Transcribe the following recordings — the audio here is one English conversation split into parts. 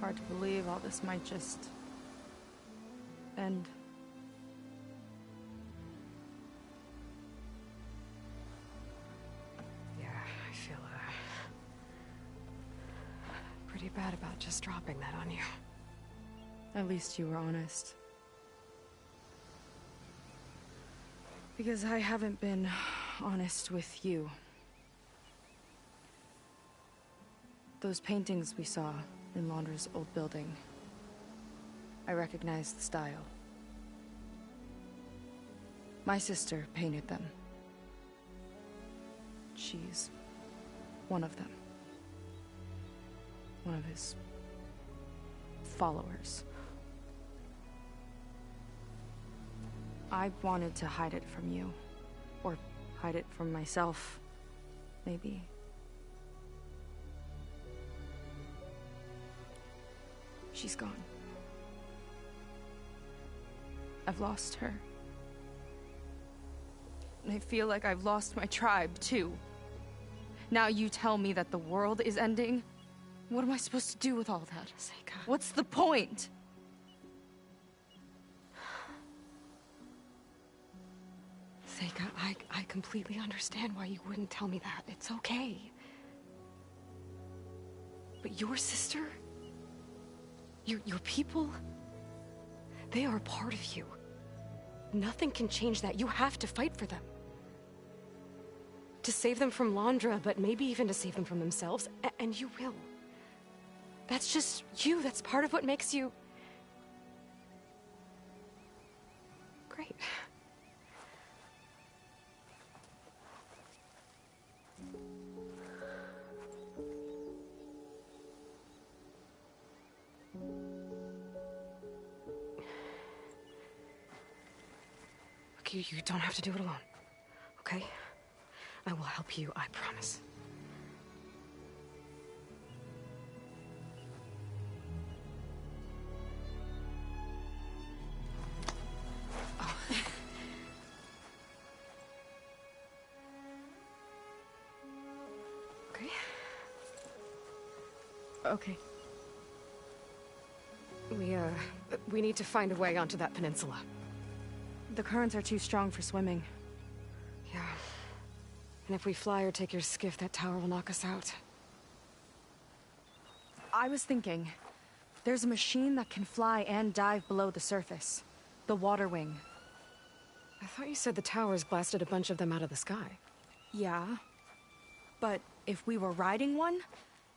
Hard to believe all this might just end. Yeah, I feel pretty bad about just dropping that on you. At least you were honest. Because I haven't been honest with you. Those paintings we saw in Laundra's old building, I recognize the style. My sister painted them. She's one of them. One of his followers. I wanted to hide it from you. Or hide it from myself, maybe. She's gone. I've lost her. And I feel like I've lost my tribe, too. Now you tell me that the world is ending? What am I supposed to do with all that? Seika. What's the point? Seika, I completely understand why you wouldn't tell me that. It's okay. But your sister? Your people? They are a part of you. Nothing can change that. You have to fight for them. To save them from Laundra, but maybe even to save them from themselves. And you will. That's just you. That's part of what makes you... great. Look, you don't have to do it alone, okay? I will help you, I promise. Oh. Okay. Okay. We need to find a way onto that peninsula. The currents are too strong for swimming. Yeah. And if we fly or take your skiff, that tower will knock us out. I was thinking, there's a machine that can fly and dive below the surface. The Water Wing. I thought you said the towers blasted a bunch of them out of the sky. Yeah. But if we were riding one,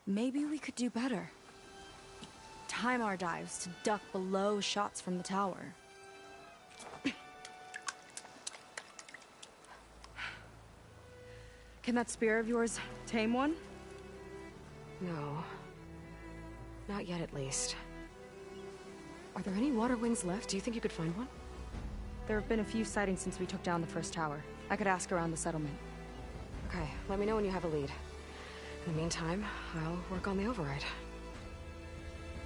maybe we could do better. Time our dives to duck below shots from the tower. Can that spear of yours tame one? No. Not yet, at least. Are there any water wings left? Do you think you could find one? There have been a few sightings since we took down the first tower. I could ask around the settlement. Okay, let me know when you have a lead. In the meantime, I'll work on the override.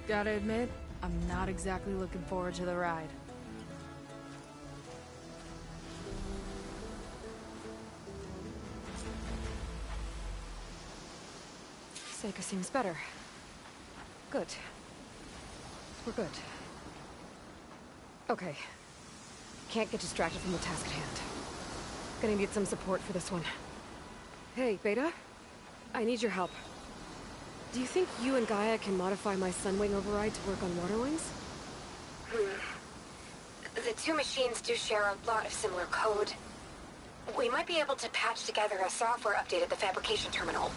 Gotta admit, I'm not exactly looking forward to the ride. Seika seems better. Good. We're good. Okay. Can't get distracted from the task at hand. Gonna need some support for this one. Hey, Beta? I need your help. Do you think you and Gaia can modify my Sunwing override to work on water wings? The two machines do share a lot of similar code. We might be able to patch together a software update at the fabrication terminal.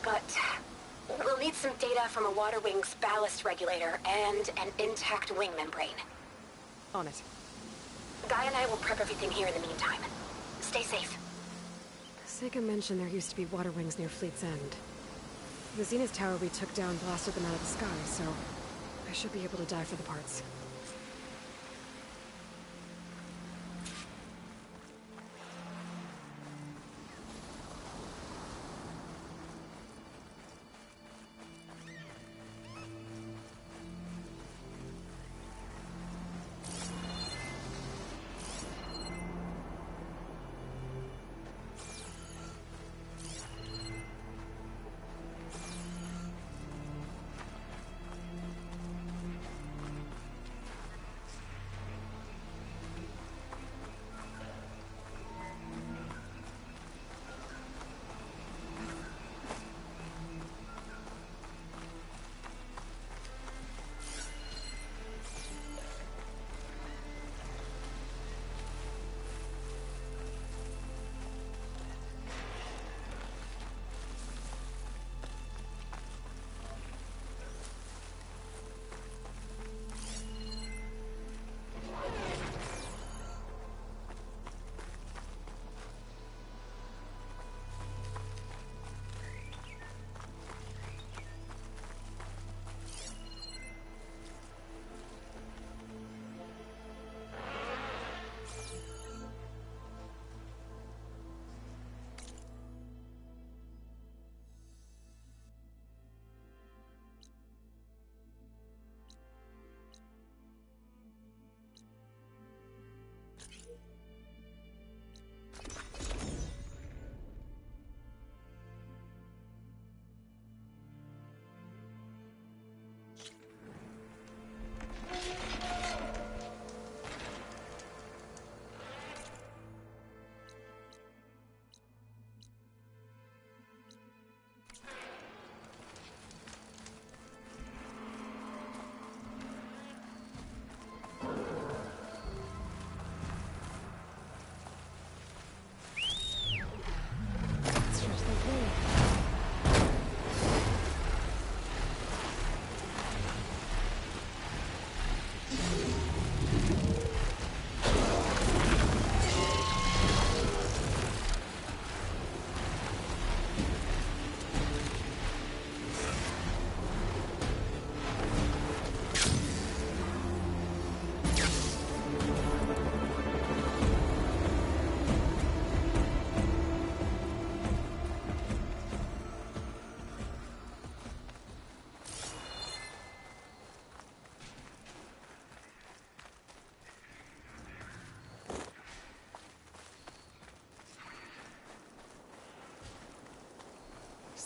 But we'll need some data from a water wing's ballast regulator and an intact wing membrane. On it. Gaia and I will prep everything here in the meantime. Stay safe. Seika mentioned there used to be water wings near Fleet's End. The Zenith Tower we took down blasted them out of the sky, so I should be able to dive for the parts.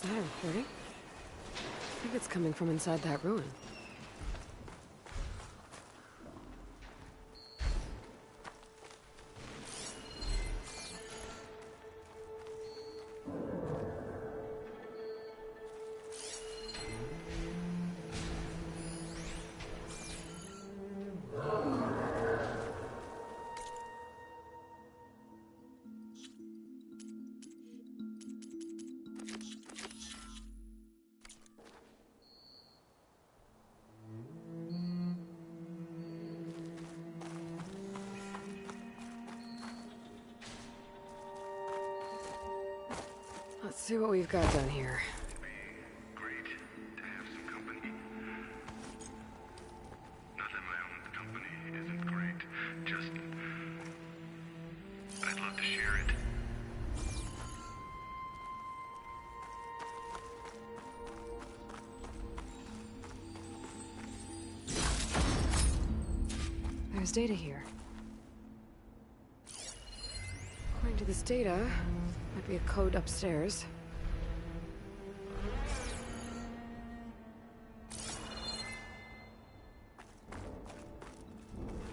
Is that a recording? I think it's coming from inside that ruin. Let's see what we've got done here. Great to have some company. Not that my own company isn't great, just I'd love to share it. There's data here. According to this data, might be a code upstairs.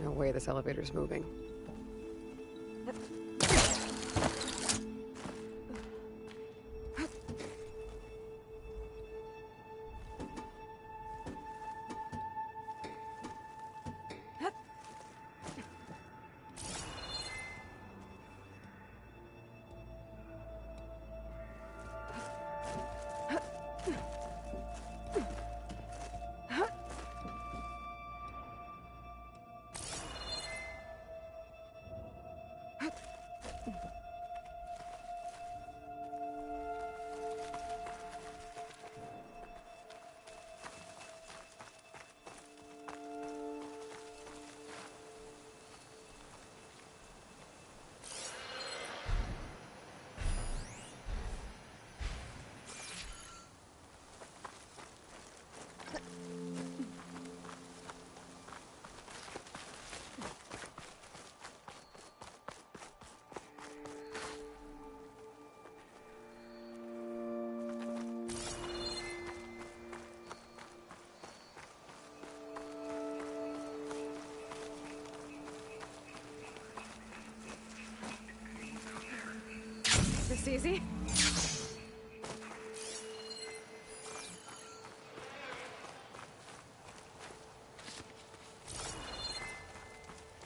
No way this elevator's moving. This easy?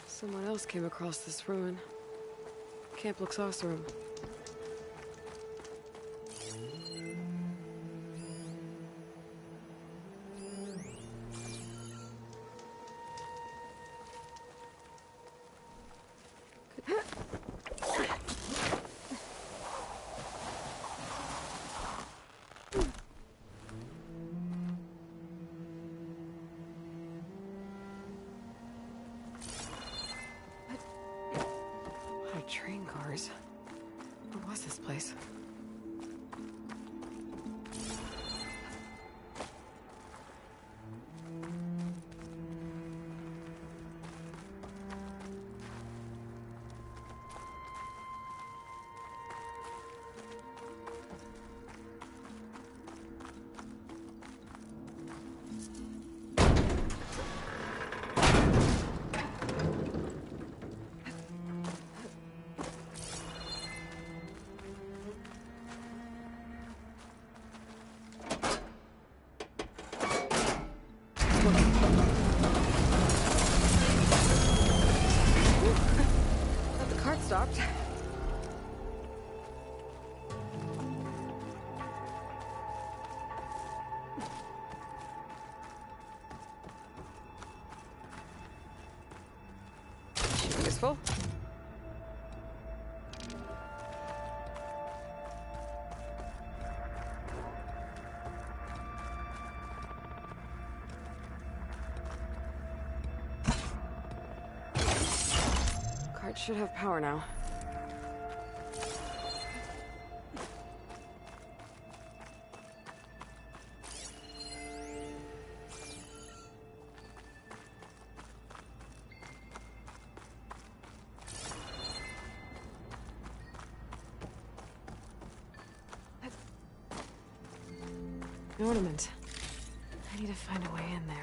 Someone else came across this ruin. Camp Luxos room. Train cars. What was this place? Stopped. Useful. Cart should have power now. An ornament. I need to find a way in there.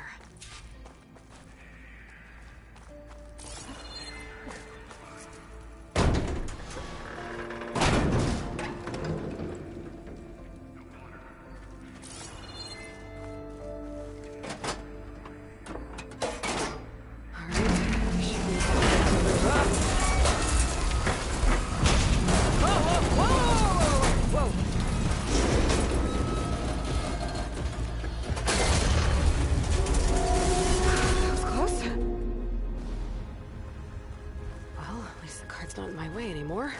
Not in my way anymore.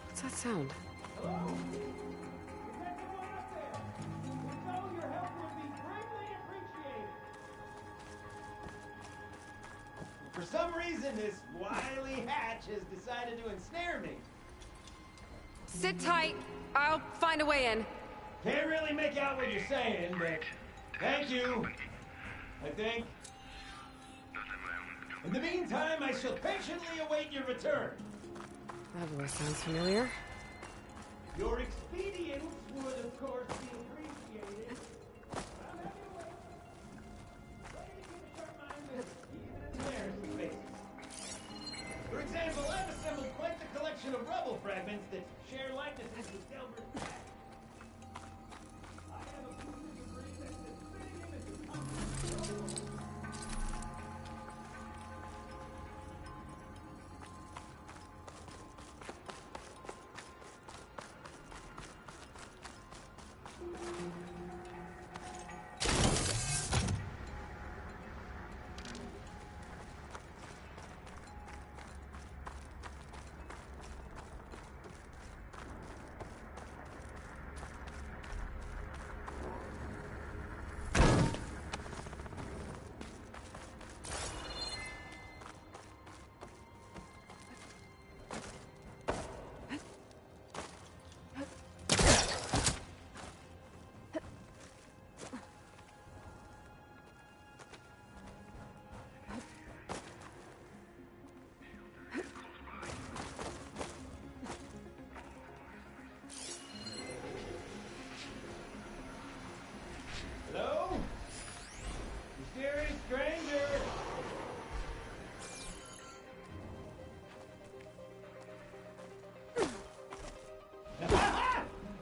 What's that sound? Hello? Your help would be greatly appreciated. For some reason, this wily hatch has decided to ensnare me. Sit tight. I'll find a way in. Can't really make out what you're saying, but thank you. I think. In the meantime, I shall patiently await your return. That voice sounds familiar. Your expedience would, of course, be appreciated. I'm happy to wait. Ready to give a sharp mind with even in their spaces. For example, I've assembled quite the collection of rubble fragments that share likenesses with Delbert Black. I have a piece of debris that's the spitting image of Thomas. Hello? Mysterious stranger!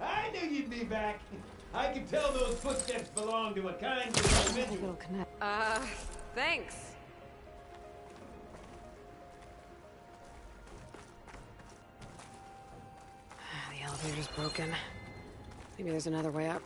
I knew you'd be back! I could tell those footsteps belong to a kind of I think individual. it'll connect. Thanks. The elevator's broken. Maybe there's another way up.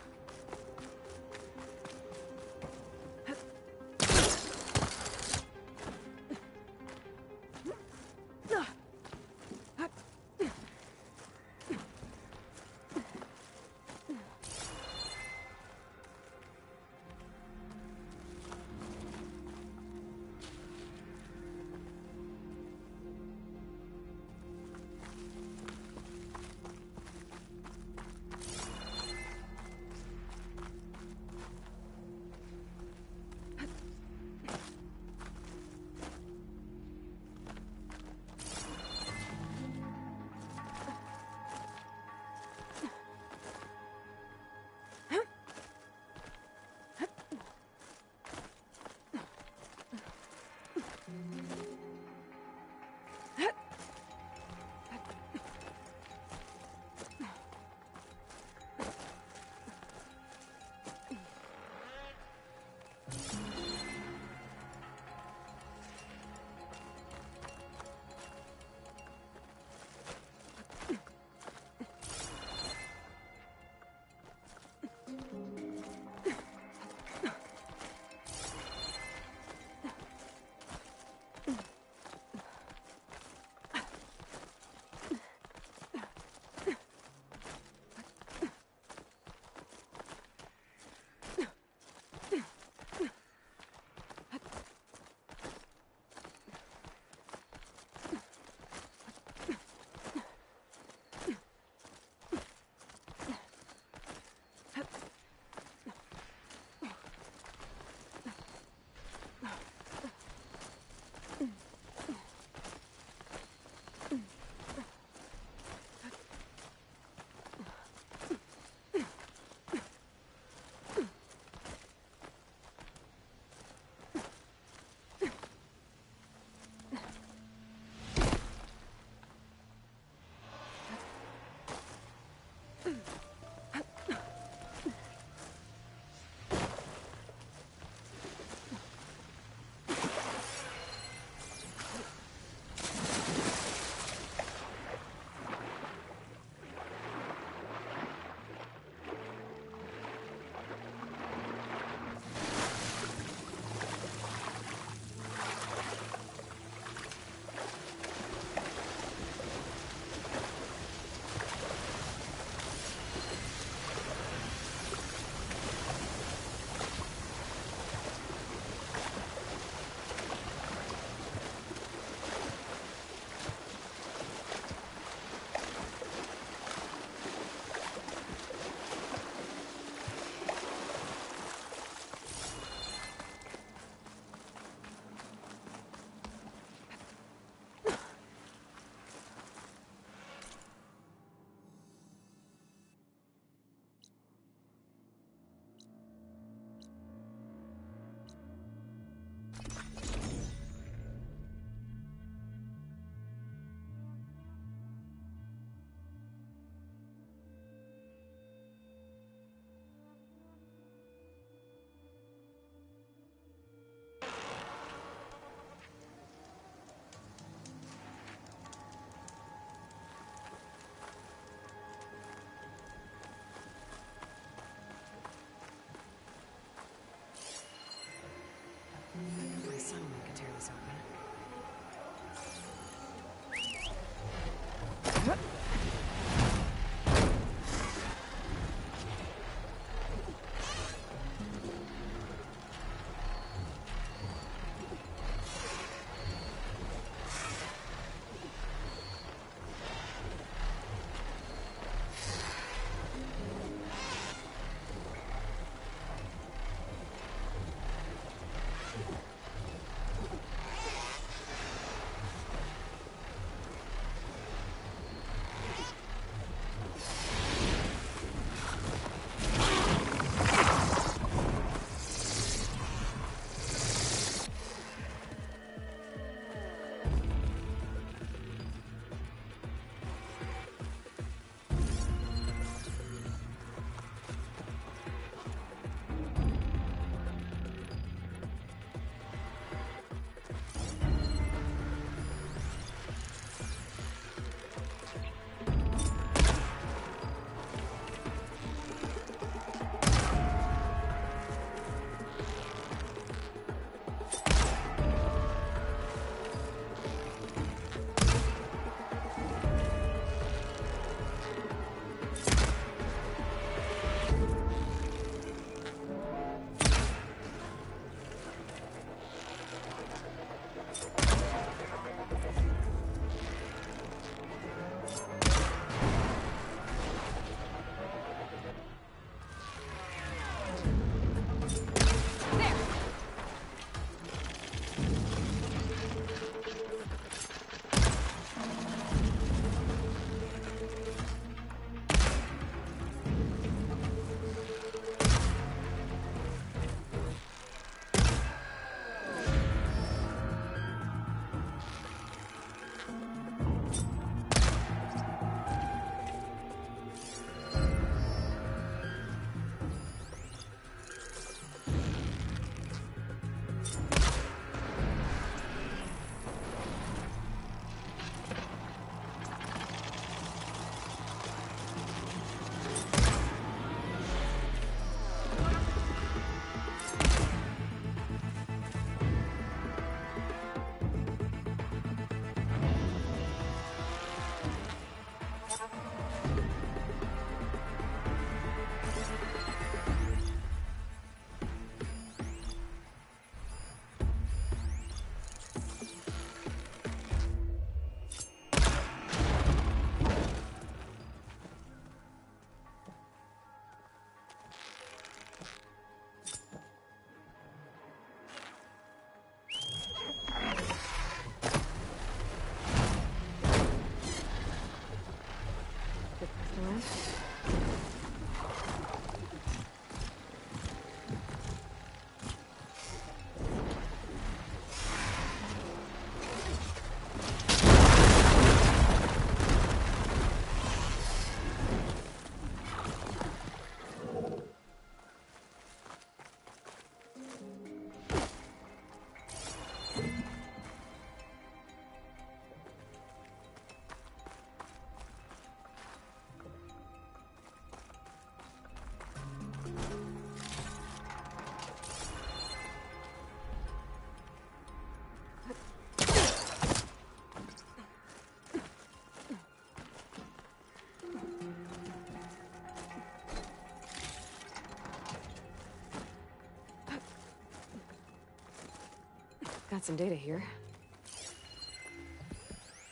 Got some data here.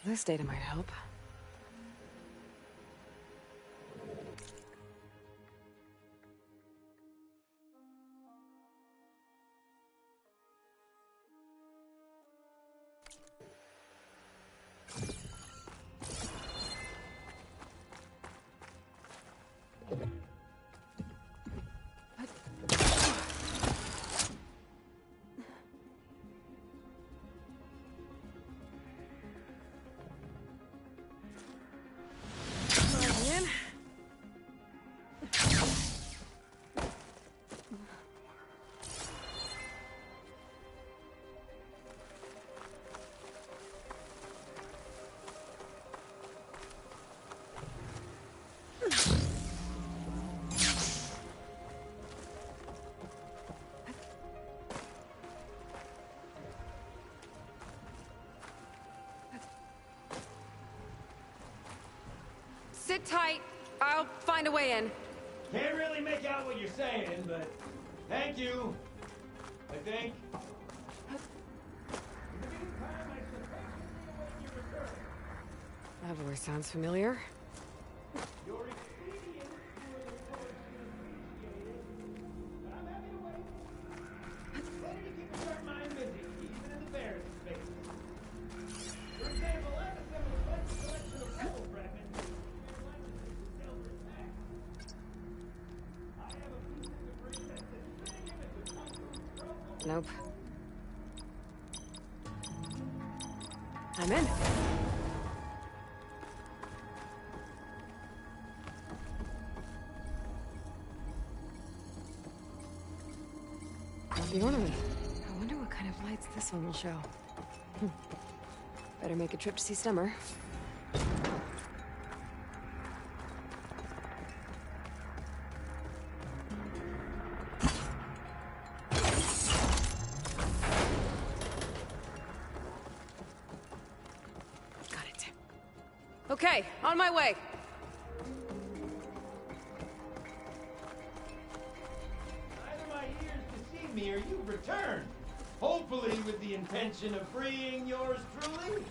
This data might help. it tight. I'll find a way in. Can't really make out what you're saying, but thank you. I think. That voice sounds familiar. Your experience were the course appreciated. I'm happy to wait. Better to keep a sharp mind busy, even in the barest spaces. For example, I've assembled a bunch of collection of rebel fragments that Delver attack. I have a piece of debris that's as primitive as a concrete. Nope. I'm in. The ornament. I wonder what kind of lights this one will show. Better make a trip to see Stemmer. Got it. Okay, on my way. Either my ears deceive me or you've returned. Hopefully with the intention of freeing yours truly.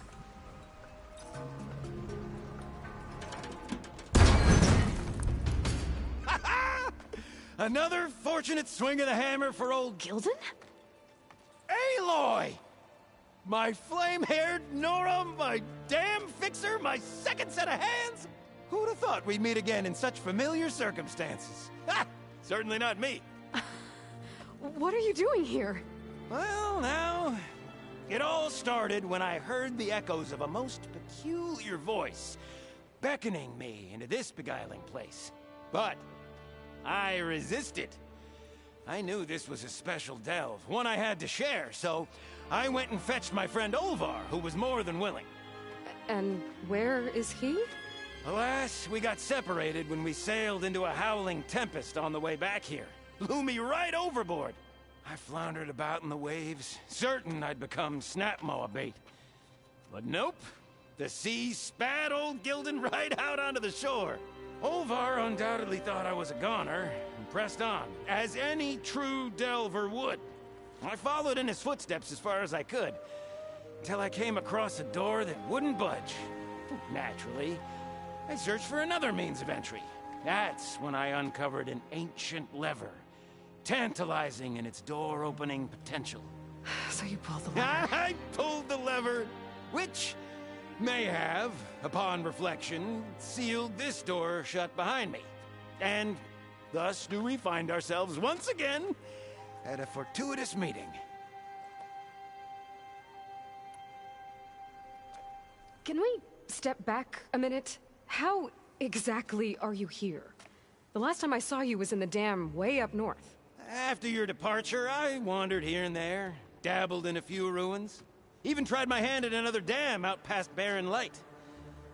Another fortunate swing of the hammer for old Gildan? Aloy! My flame-haired Nora, my damn fixer, my second set of hands! Who'd have thought we'd meet again in such familiar circumstances? Ha! Certainly not me. What are you doing here? Well, now, it all started when I heard the echoes of a most peculiar voice beckoning me into this beguiling place. But I resisted. I knew this was a special delve, one I had to share, so I went and fetched my friend Olvar, who was more than willing. And where is he? Alas, we got separated when we sailed into a howling tempest on the way back here. Blew me right overboard. I floundered about in the waves, certain I'd become snapmaw bait. But nope, the sea spat old Gildan right out onto the shore. Olvar undoubtedly thought I was a goner, and pressed on, as any true delver would. I followed in his footsteps as far as I could, until I came across a door that wouldn't budge. Naturally, I searched for another means of entry. That's when I uncovered an ancient lever, tantalizing in its door-opening potential. So you pulled the lever. I pulled the lever, which may have, upon reflection, sealed this door shut behind me. And thus do we find ourselves once again at a fortuitous meeting. Can we step back a minute? How exactly are you here? The last time I saw you was in the dam way up north. After your departure, I wandered here and there, dabbled in a few ruins, even tried my hand at another dam out past Barren Light.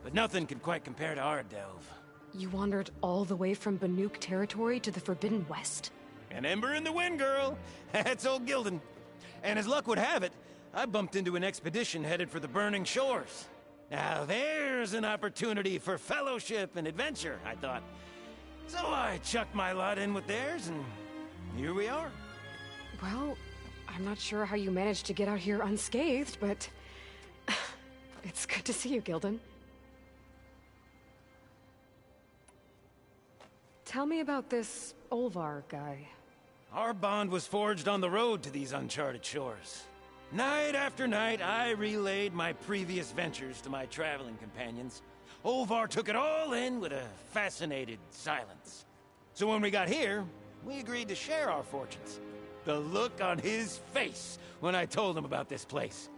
But nothing could quite compare to our delve. You wandered all the way from Banuk territory to the Forbidden West? An ember in the wind, girl. That's old Gildan. And as luck would have it, I bumped into an expedition headed for the Burning Shores. Now there's an opportunity for fellowship and adventure, I thought. So I chucked my lot in with theirs, and here we are. Well, I'm not sure how you managed to get out here unscathed, but it's good to see you, Gildan. Tell me about this Olvar guy. Our bond was forged on the road to these uncharted shores. Night after night, I relayed my previous ventures to my traveling companions. Olvar took it all in with a fascinated silence. So when we got here, we agreed to share our fortunes. The look on his face when I told him about this place.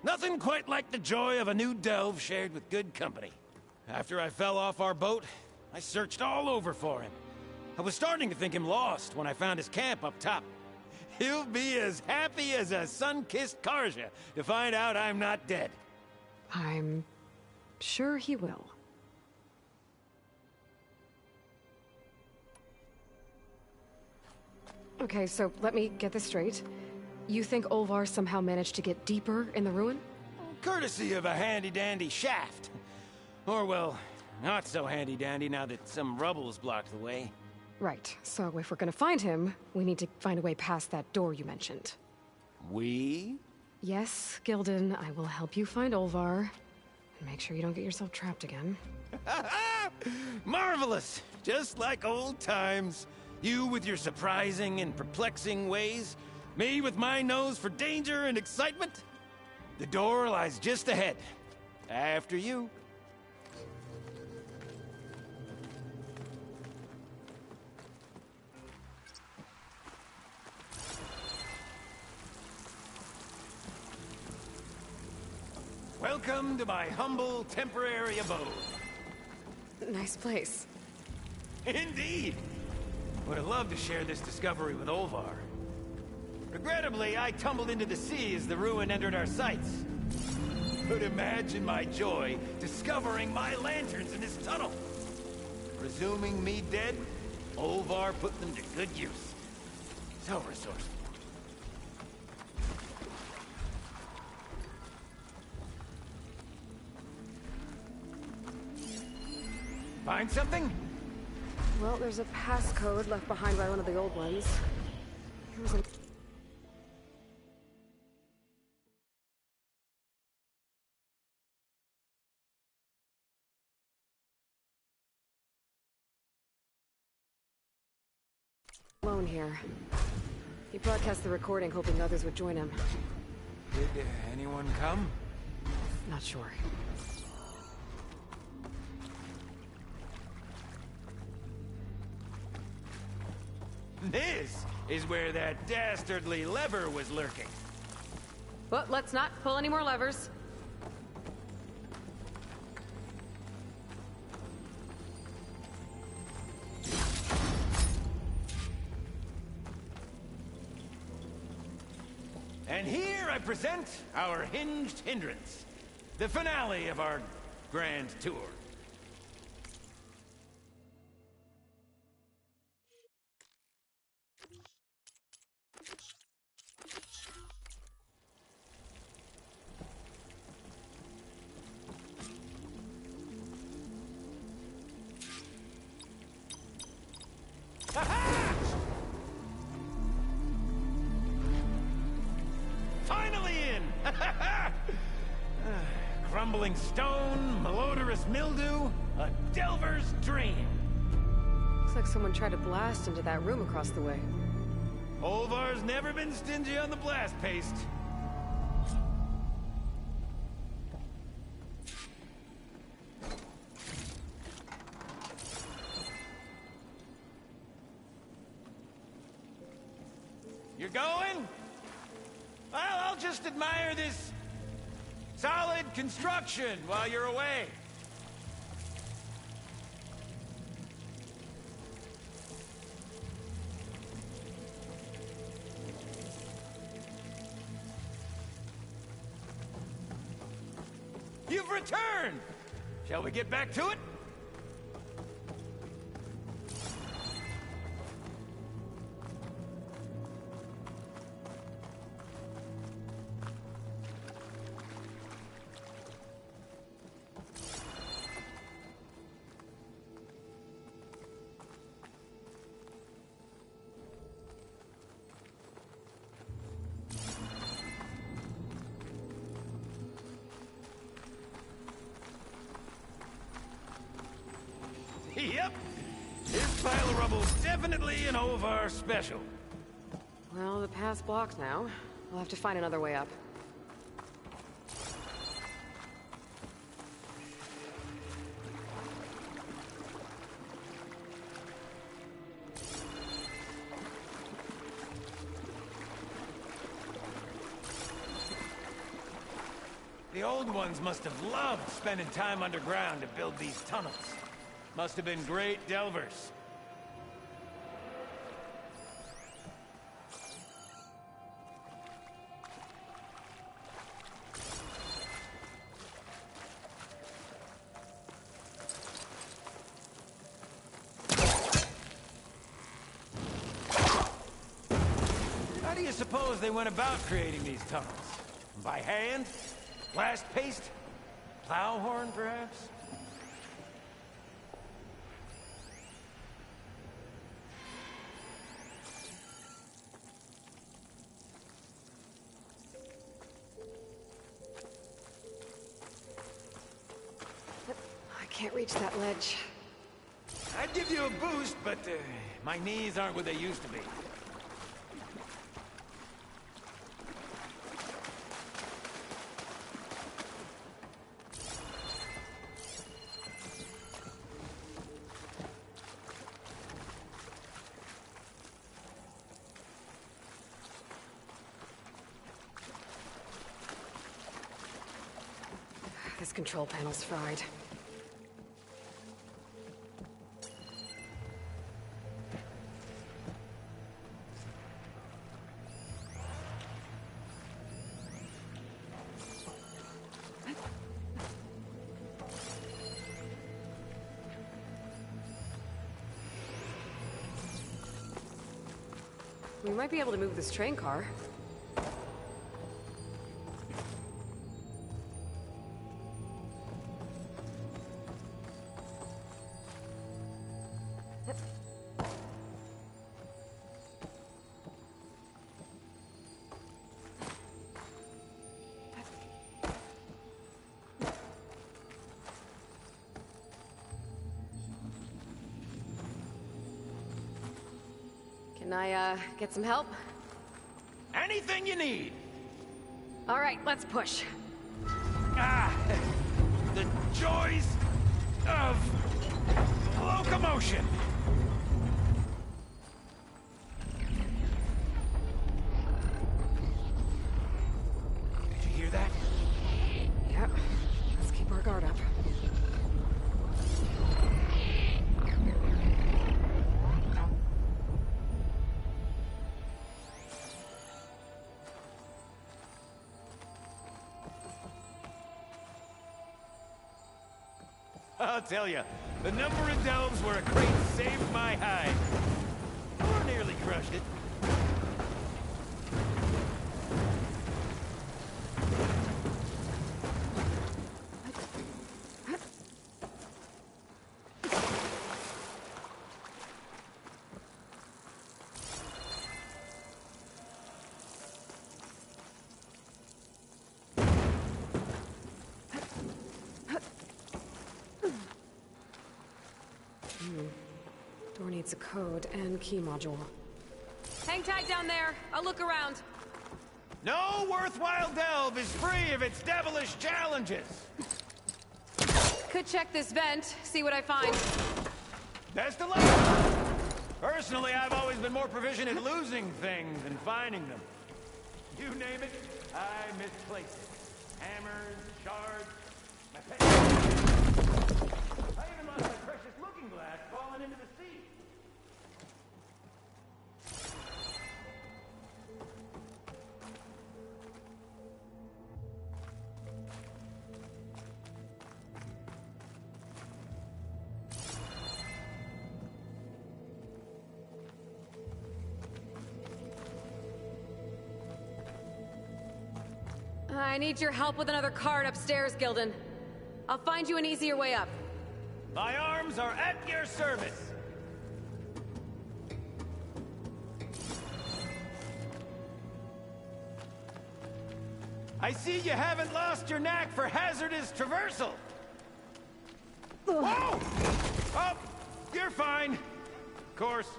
Nothing quite like the joy of a new delve shared with good company. After I fell off our boat, I searched all over for him. I was starting to think him lost when I found his camp up top. He'll be as happy as a sun-kissed Karja to find out I'm not dead. I'm sure he will. Okay, so let me get this straight. You think Olvar somehow managed to get deeper in the ruin? Courtesy of a handy-dandy shaft. Or, well, Not so handy-dandy now that some rubble's blocked the way. Right, so if we're gonna find him, we need to find a way past that door you mentioned. We? Yes, Gildan, I will help you find Olvar. And make sure you don't get yourself trapped again. Marvelous! Just like old times. You with your surprising and perplexing ways. Me with my nose for danger and excitement. The door lies just ahead. After you. Welcome to my humble, temporary abode. Nice place. Indeed! Would have loved to share this discovery with Olvar. Regrettably, I tumbled into the sea as the ruin entered our sights. Could imagine my joy discovering my lanterns in this tunnel. Presuming me dead, Olvar put them to good use. So resourceful. Find something? Well, there's a passcode left behind by one of the old ones. Here was a... alone here. He broadcast the recording hoping others would join him. Did anyone come? Not sure. This is where that dastardly lever was lurking. But let's not pull any more levers. And here I present our hinged hindrance. The finale of our grand tour. Finally in! Crumbling stone, malodorous mildew, a delver's dream. Looks like someone tried to blast into that room across the way. Olvar's never been stingy on the blast paste. You're going? Well, I'll just admire this solid construction while you're away. You've returned! Shall we get back to it? Yep. This pile of rubble's definitely an Olvar special. Well, the path's blocked now. We'll have to find another way up. The old ones must have loved spending time underground to build these tunnels. Must have been great delvers. How do you suppose they went about creating these tunnels? By hand? Blast paste? Plow horn, perhaps? can't reach that ledge. I'd give you a boost, but my knees aren't what they used to be. This control panel's fried. We might be able to move this train car. Can I, get some help? Anything you need! All right, let's push. Ah! The joys of locomotion! Did you hear that? Yep. Let's keep our guard up. I'll tell you, the number of delves where a crate saved my hide. Or nearly crushed it. Door needs a code and key module. Hang tight down there. I'll look around. No worthwhile delve is free of its devilish challenges. Could check this vent, see what I find. Best of luck! Personally, I've always been more proficient at losing things than finding them. You name it, I misplace it. Hammers, shards, my pet. I even lost my precious looking glass falling into the sea. I need your help with another card upstairs, Gildan. I'll find you an easier way up. My arms are at your service. I see you haven't lost your knack for hazardous traversal. Whoa! Oh, you're fine. Of course.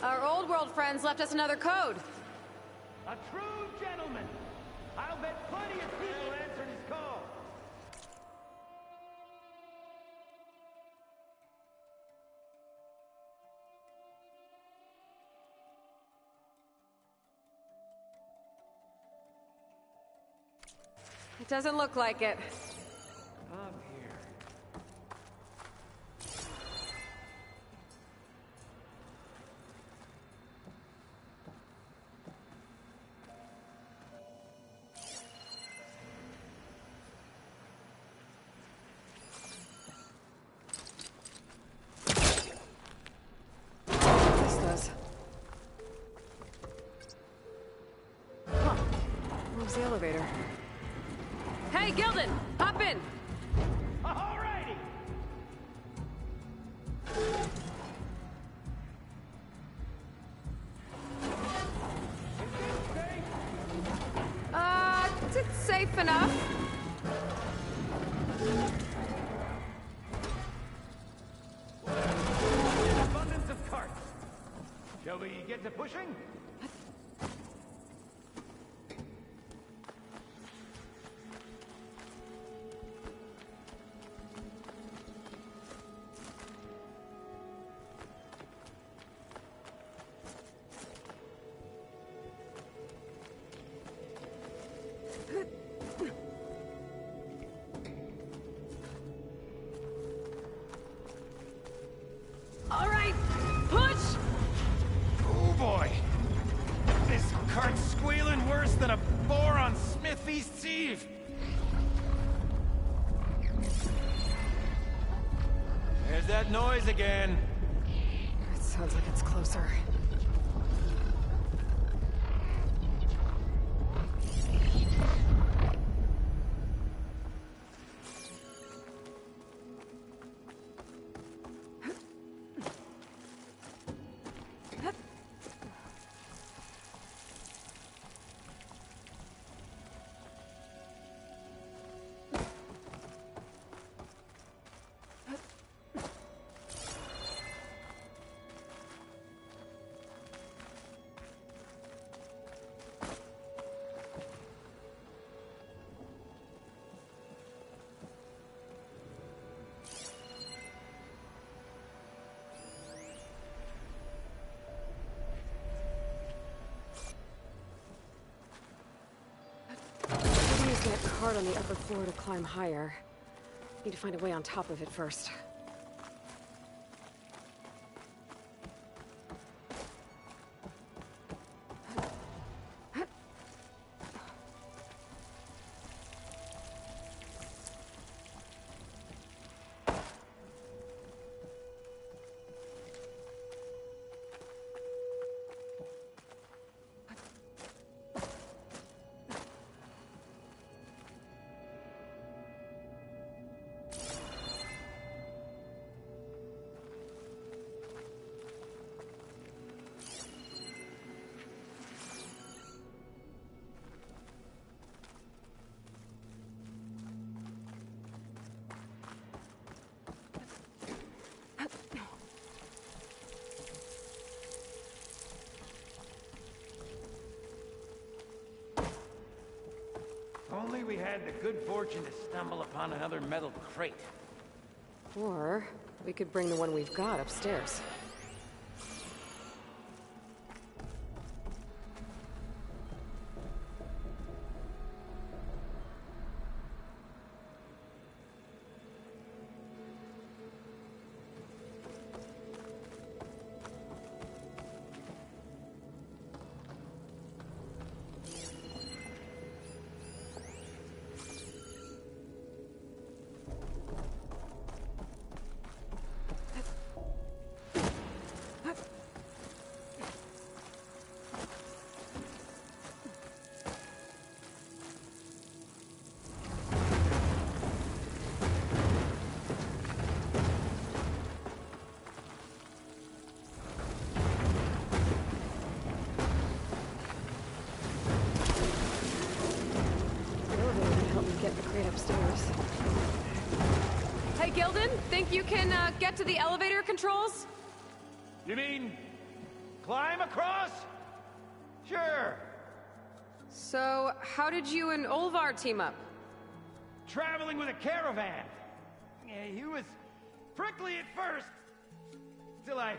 Our old world friends left us another code. A true gentleman. I'll bet plenty of people answered his call. It doesn't look like it. Up here. elevator. Hey, Gilden! Hop in! Alrighty! It's safe enough. An abundance of carts. Shall we get to pushing? All right, push! Oh boy! This cart's squealing worse than a boar on Smith East's Eve! There's that noise again. It sounds like it's closer. Use that cart on the upper floor to climb higher. Need to find a way on top of it first. Only we had the good fortune to stumble upon another metal crate. Or we could bring the one we've got upstairs. Upstairs. Hey, Gilden, think you can get to the elevator controls? You mean climb across? Sure. So, how did you and Olvar team up? Traveling with a caravan. Yeah, he was prickly at first. Till I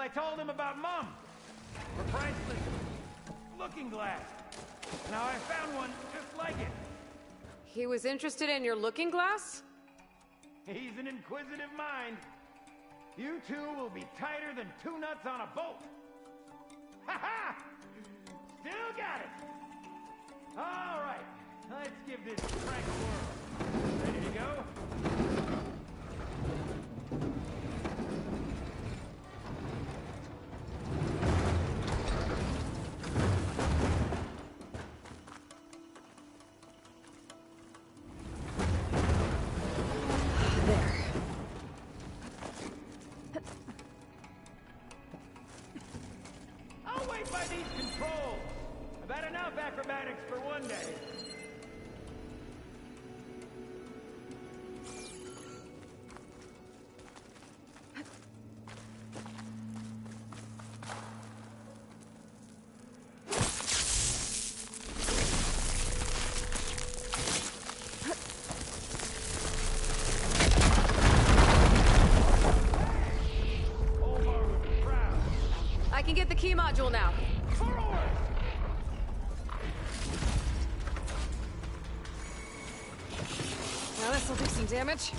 told him about Mom. Her priceless looking glass. Now I found one just like it. He was interested in your looking glass? He's an inquisitive mind. You two will be tighter than two nuts on a bolt. Ha ha! Still got it. All right, let's give this prank a whirl. Ready to go? Wait by these controls! I've had enough acrobatics for one day. I can get the key module now. Now this'll do some damage.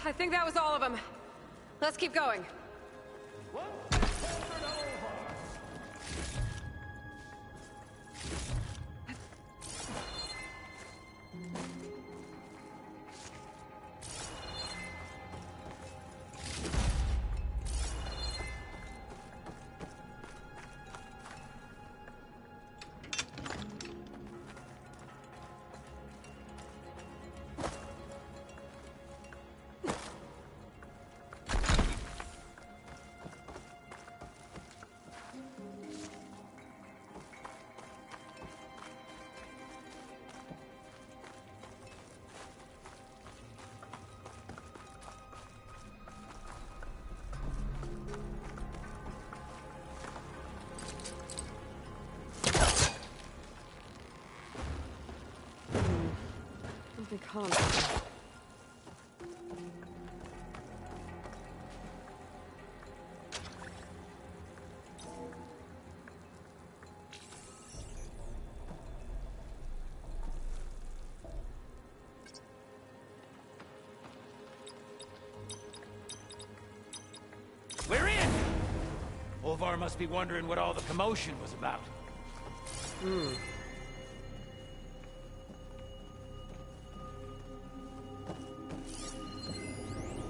I think that was all of them. Let's keep going. Something calm. We're in! Olvar must be wondering what all the commotion was about.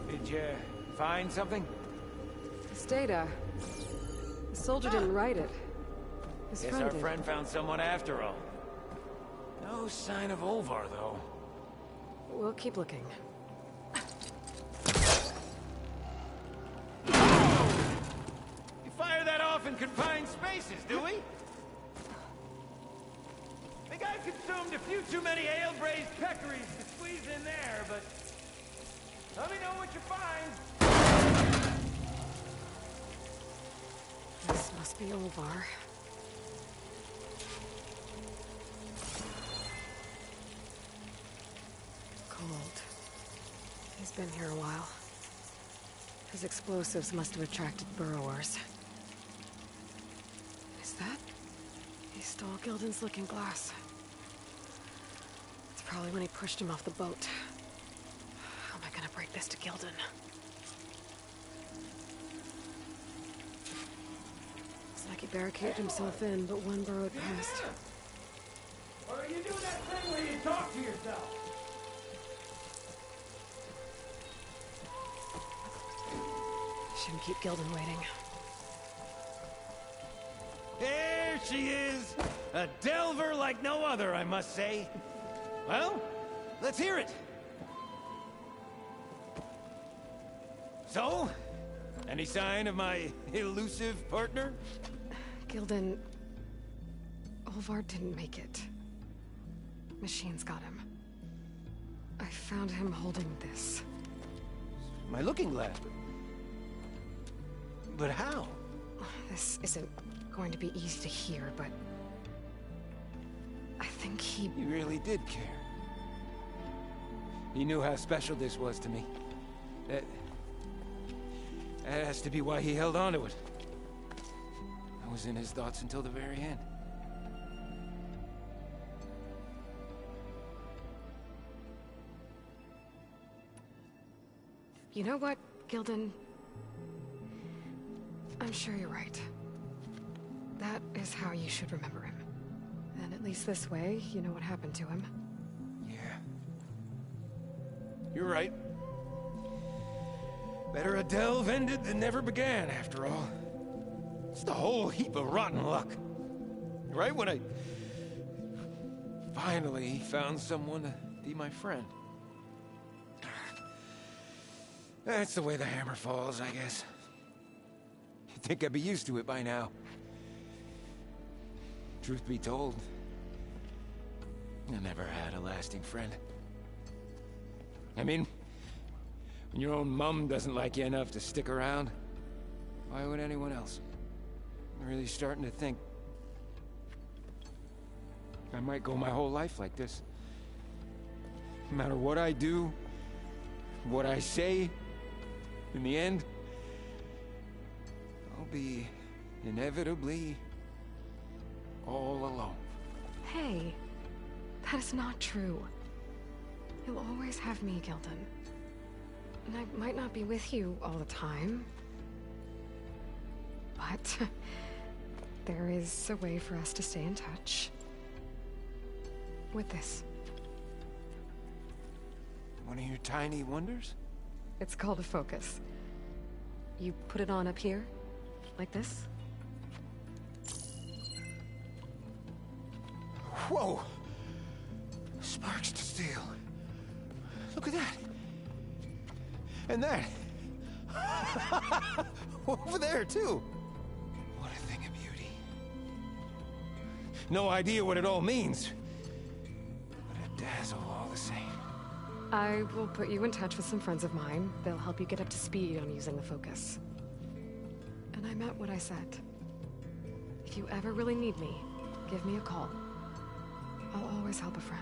Did you find something? This data. The soldier didn't write it. His Guess friend our did. friend found someone after all. No sign of Olvar, though. We'll keep looking. enough in confined spaces, do we? Think I've consumed a few too many ale-braised peccaries to squeeze in there, but... let me know what you find. This must be Olvar. Cold. He's been here a while. His explosives must have attracted burrowers. Is that? He stole Gildan's looking glass. It's probably when he pushed him off the boat. How am I gonna break this to Gildan? Looks like he barricaded himself in, but one burrowed past. Or are you doing that thing where you talk to yourself? Shouldn't keep Gildan waiting. There she is! A delver like no other, I must say. Well, let's hear it. So, any sign of my elusive partner? Gildan... Olvar didn't make it. Machines got him. I found him holding this. My looking glass. But how? This isn't going to be easy to hear, but... I think he... He really did care. He knew how special this was to me. That has to be why he held on to it. I was in his thoughts until the very end. You know what, Gildan? I'm sure you're right. That is how you should remember him. And at least this way, you know what happened to him. Yeah. You're right. Better a delve ended than never began, after all. Just a whole heap of rotten luck. Right when I finally found someone to be my friend. That's the way the hammer falls, I guess. You'd think I'd be used to it by now. Truth be told, I never had a lasting friend. I mean, when your own mum doesn't like you enough to stick around, why would anyone else? I'm really starting to think I might go my whole life like this. No matter what I do, what I say, in the end, I'll be inevitably all alone. Hey, that is not true. You'll always have me, Gildan. And I might not be with you all the time. But there is a way for us to stay in touch. With this. One of your tiny wonders? It's called a focus. You put it on up here, like this. Whoa! Sparks to steel. Look at that. And that. Over there, too. What a thing of beauty. No idea what it all means. But a dazzle all the same. I will put you in touch with some friends of mine. They'll help you get up to speed on using the focus. And I meant what I said. If you ever really need me, give me a call. I'll always help a friend.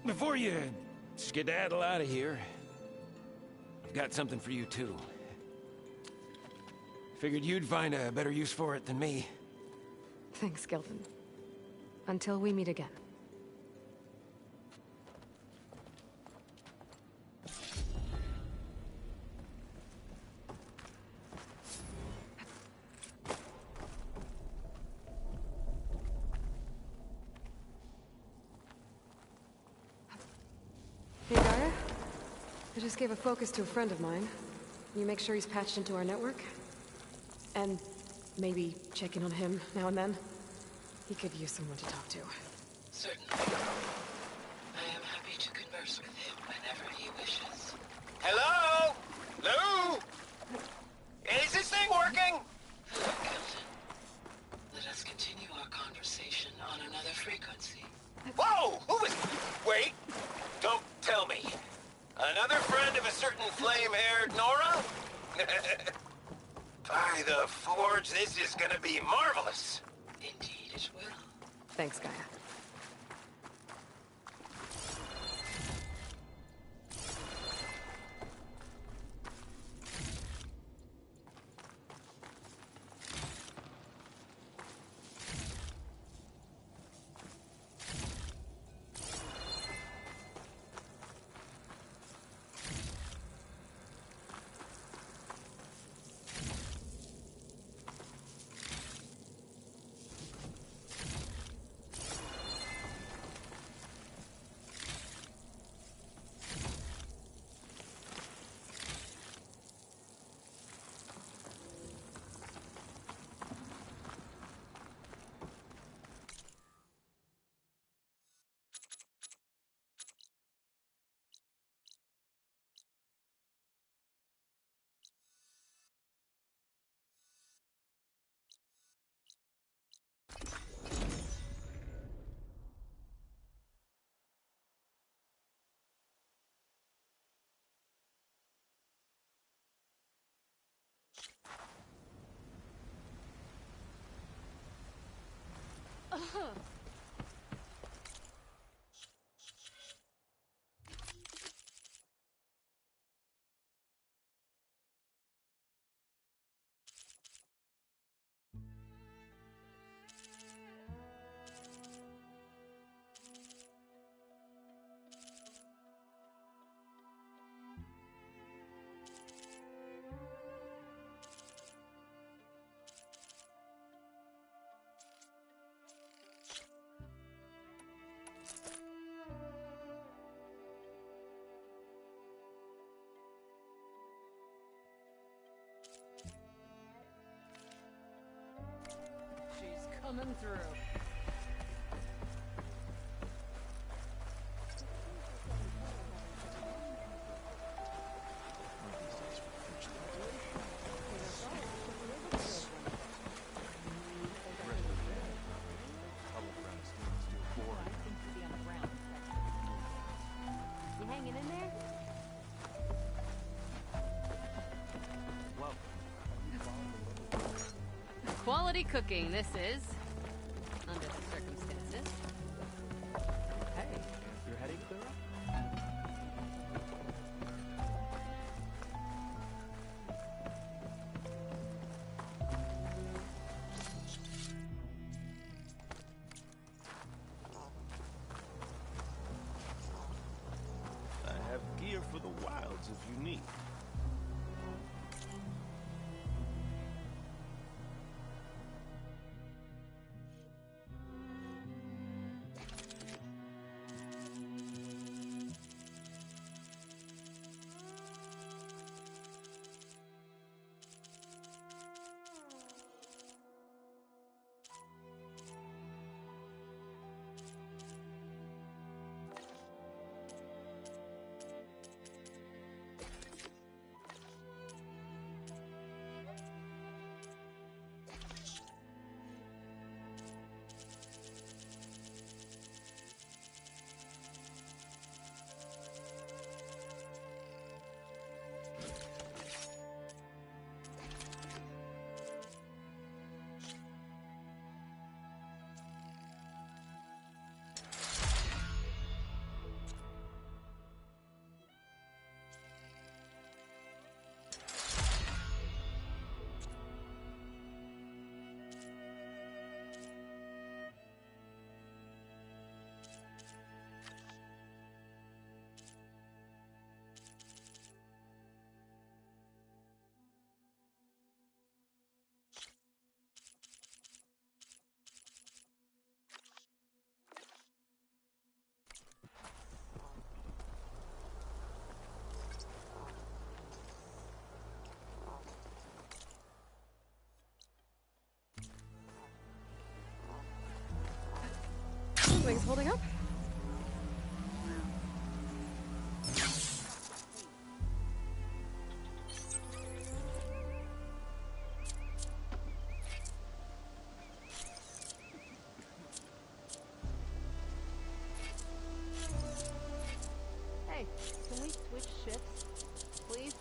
Before you skedaddle out of here, I've got something for you, too. Figured you'd find a better use for it than me. Thanks, Gildan. Until we meet again. Hey, Gaia? I just gave a focus to a friend of mine. Can you make sure he's patched into our network? And maybe check in on him now and then? He could use someone to talk to. Certainly. I am happy to converse with him whenever he wishes. Hello? Lou? Is this thing working? Hello, Captain. Let us continue our conversation on another frequency. Whoa! Who is... Wait! Don't tell me. Another friend of a certain flame-haired Nora? By the Forge, this is gonna be marvelous. Indeed it will. Thanks, Gaia. She's coming through. You hanging in there? Quality cooking, this is. Under the circumstances. Hey, your headache clear up? I have gear for the wilds if you need. holding up? Hey, can we switch shifts, please?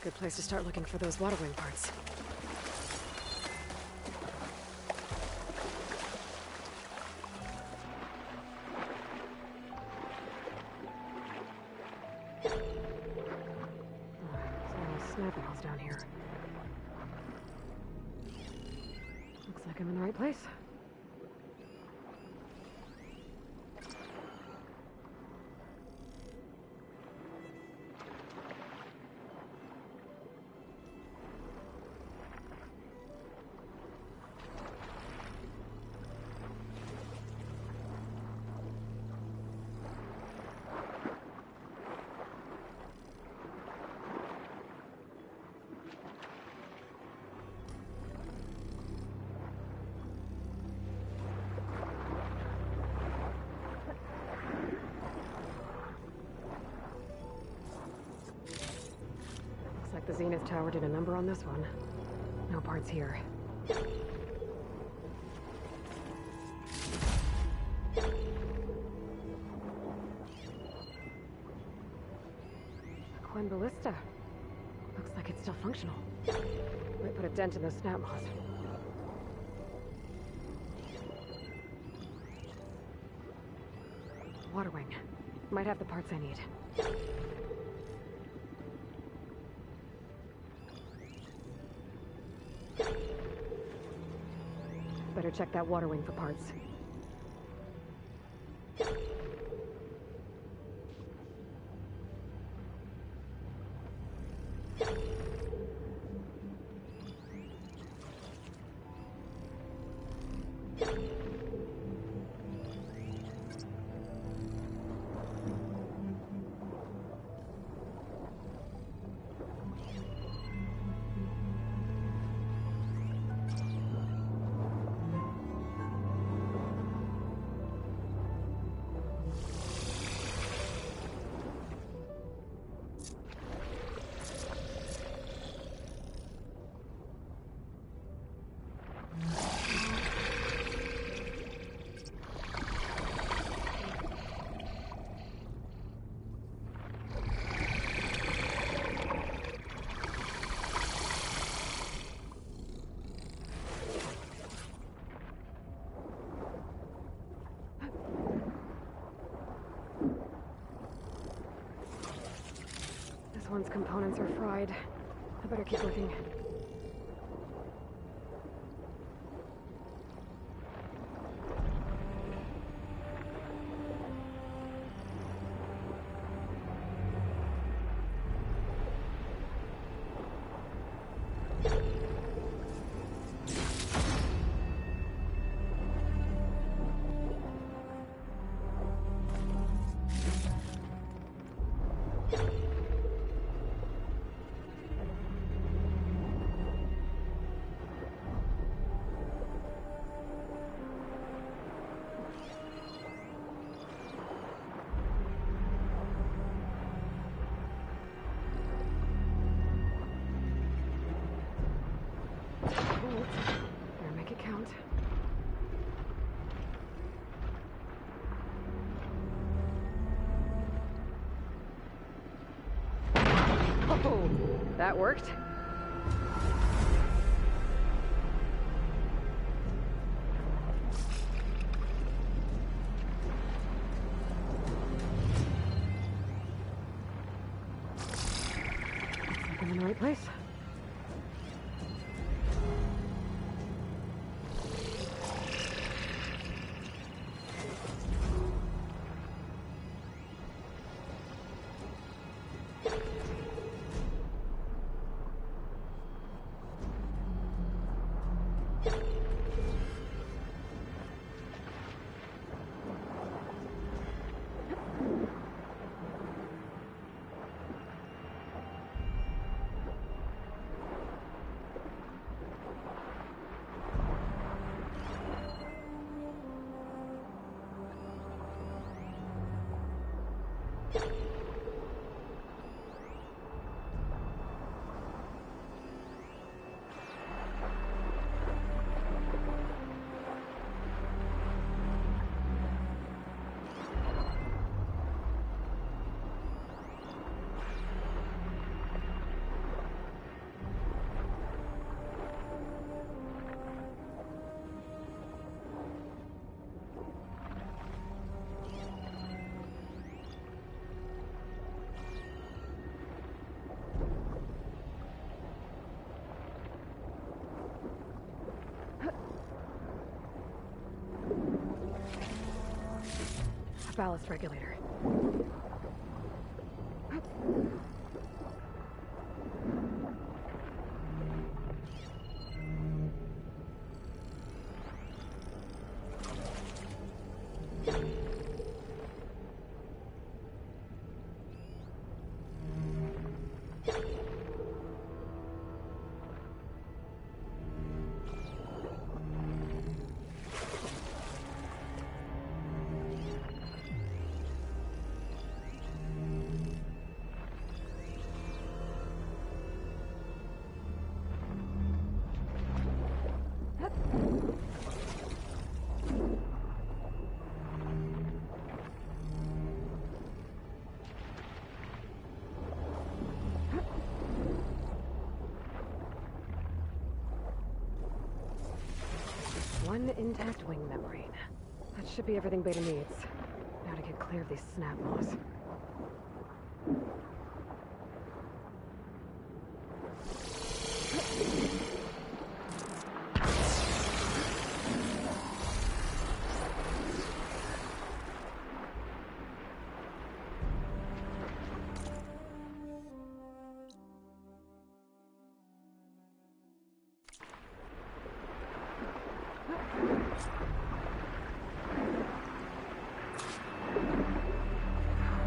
Good place to start looking for those water wing parts. Some snapping holes down here. Looks like I'm in the right place. Looks like the Zenith Tower did a number on this one. No parts here. Quen Ballista. Looks like it's still functional. Might put a dent in those snap moths. Water wing. Might have the parts I need. Better check that water wing for parts. This one's components are fried. I better keep looking. Better make it count. Oh, that worked. I'm in the right place. ballast regulator. One intact wing membrane. That should be everything Beta needs. Now to get clear of these snap moths.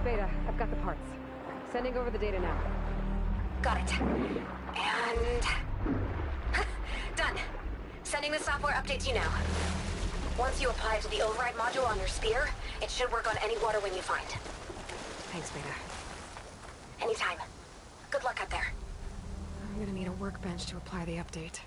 Beta, I've got the parts. Sending over the data now. Got it. And... done. Sending the software update to you now. Once you apply it to the override module on your spear, it should work on any water wing you find. Thanks, Beta. Anytime. Good luck out there. I'm gonna need a workbench to apply the update.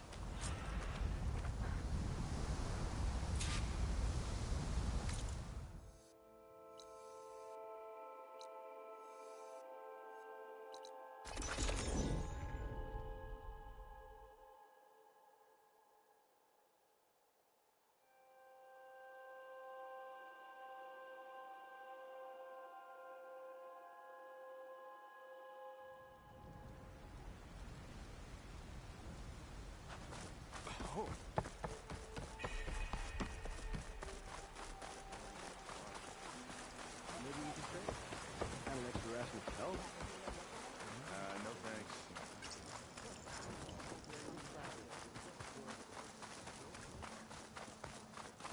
Maybe we can trade. Kind of extra rational help. No thanks.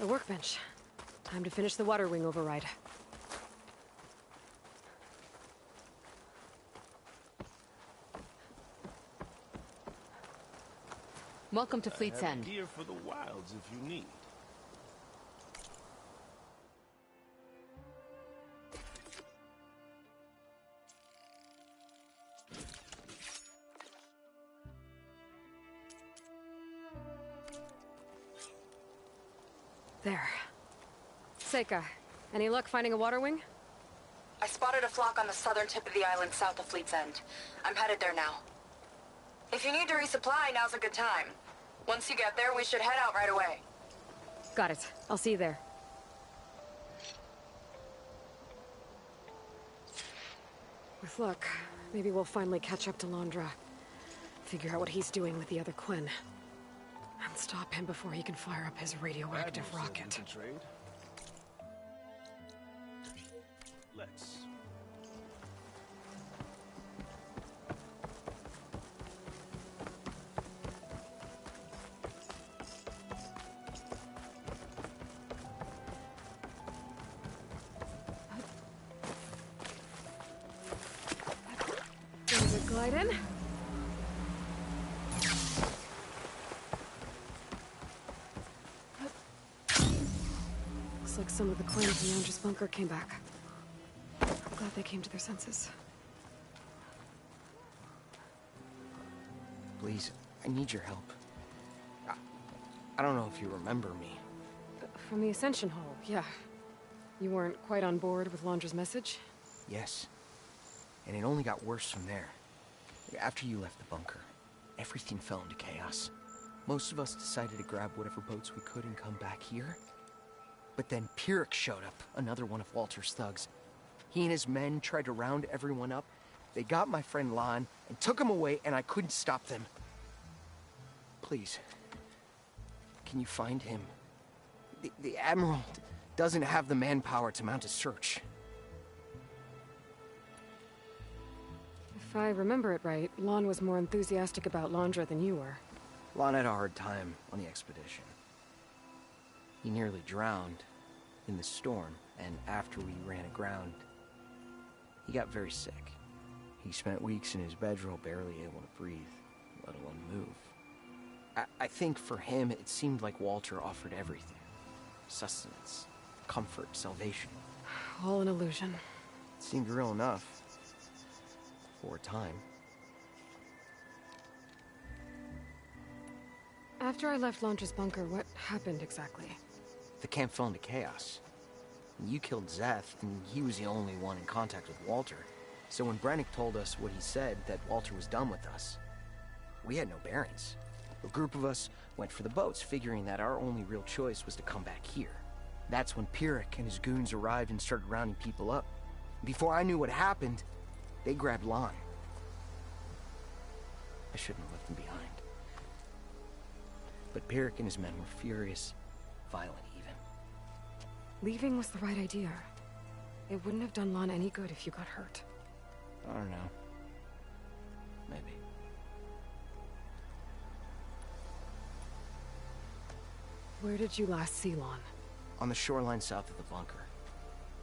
The workbench. Time to finish the water wing override. Welcome to Fleet's Have End. gear for the wilds if you need. There. Seika, any luck finding a water wing? I spotted a flock on the southern tip of the island south of Fleet's End. I'm headed there now. If you need to resupply, now's a good time. Once you get there, we should head out right away. Got it. I'll see you there. With luck, maybe we'll finally catch up to Londra. Figure out what he's doing with the other Quinn. And stop him before he can fire up his radioactive Admiral said we rocket. can trade. Let's. There's a glide in. Looks like some of the Quinn from Londra's bunker came back. I'm glad they came to their senses. Please, I need your help. I don't know if you remember me. From the Ascension Hall, yeah. You weren't quite on board with Londra's message? Yes. And it only got worse from there. After you left the bunker, everything fell into chaos. Most of us decided to grab whatever boats we could and come back here. But then Pyrrhic showed up, another one of Walter's thugs. He and his men tried to round everyone up. They got my friend Lon and took him away, and I couldn't stop them. Please, can you find him? The Admiral doesn't have the manpower to mount a search. If I remember it right, Lon was more enthusiastic about Londra than you were. Lon had a hard time on the expedition. He nearly drowned in the storm, and after we ran aground, he got very sick. He spent weeks in his bedroll barely able to breathe, let alone move. I think for him, it seemed like Walter offered everything. Sustenance, comfort, salvation. All an illusion. It seemed real enough. For a time. After I left Londra's bunker, what happened exactly? The camp fell into chaos. You killed Zeth, and he was the only one in contact with Walter. So when Brennick told us what he said, that Walter was done with us, we had no bearings. A group of us went for the boats, figuring that our only real choice was to come back here. That's when Pyrrhic and his goons arrived and started rounding people up. Before I knew what happened, they grabbed Lon. I shouldn't have left him behind. But Pyrrhic and his men were furious, violent even. Leaving was the right idea. It wouldn't have done Lon any good if you got hurt. I don't know. Maybe. Where did you last see Lon? On the shoreline south of the bunker.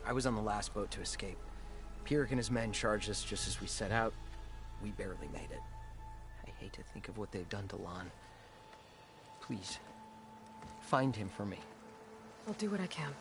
I was on the last boat to escape. Pyrrhic and his men charged us just as we set out. We barely made it. I hate to think of what they've done to Lon. Please, find him for me. I'll do what I can.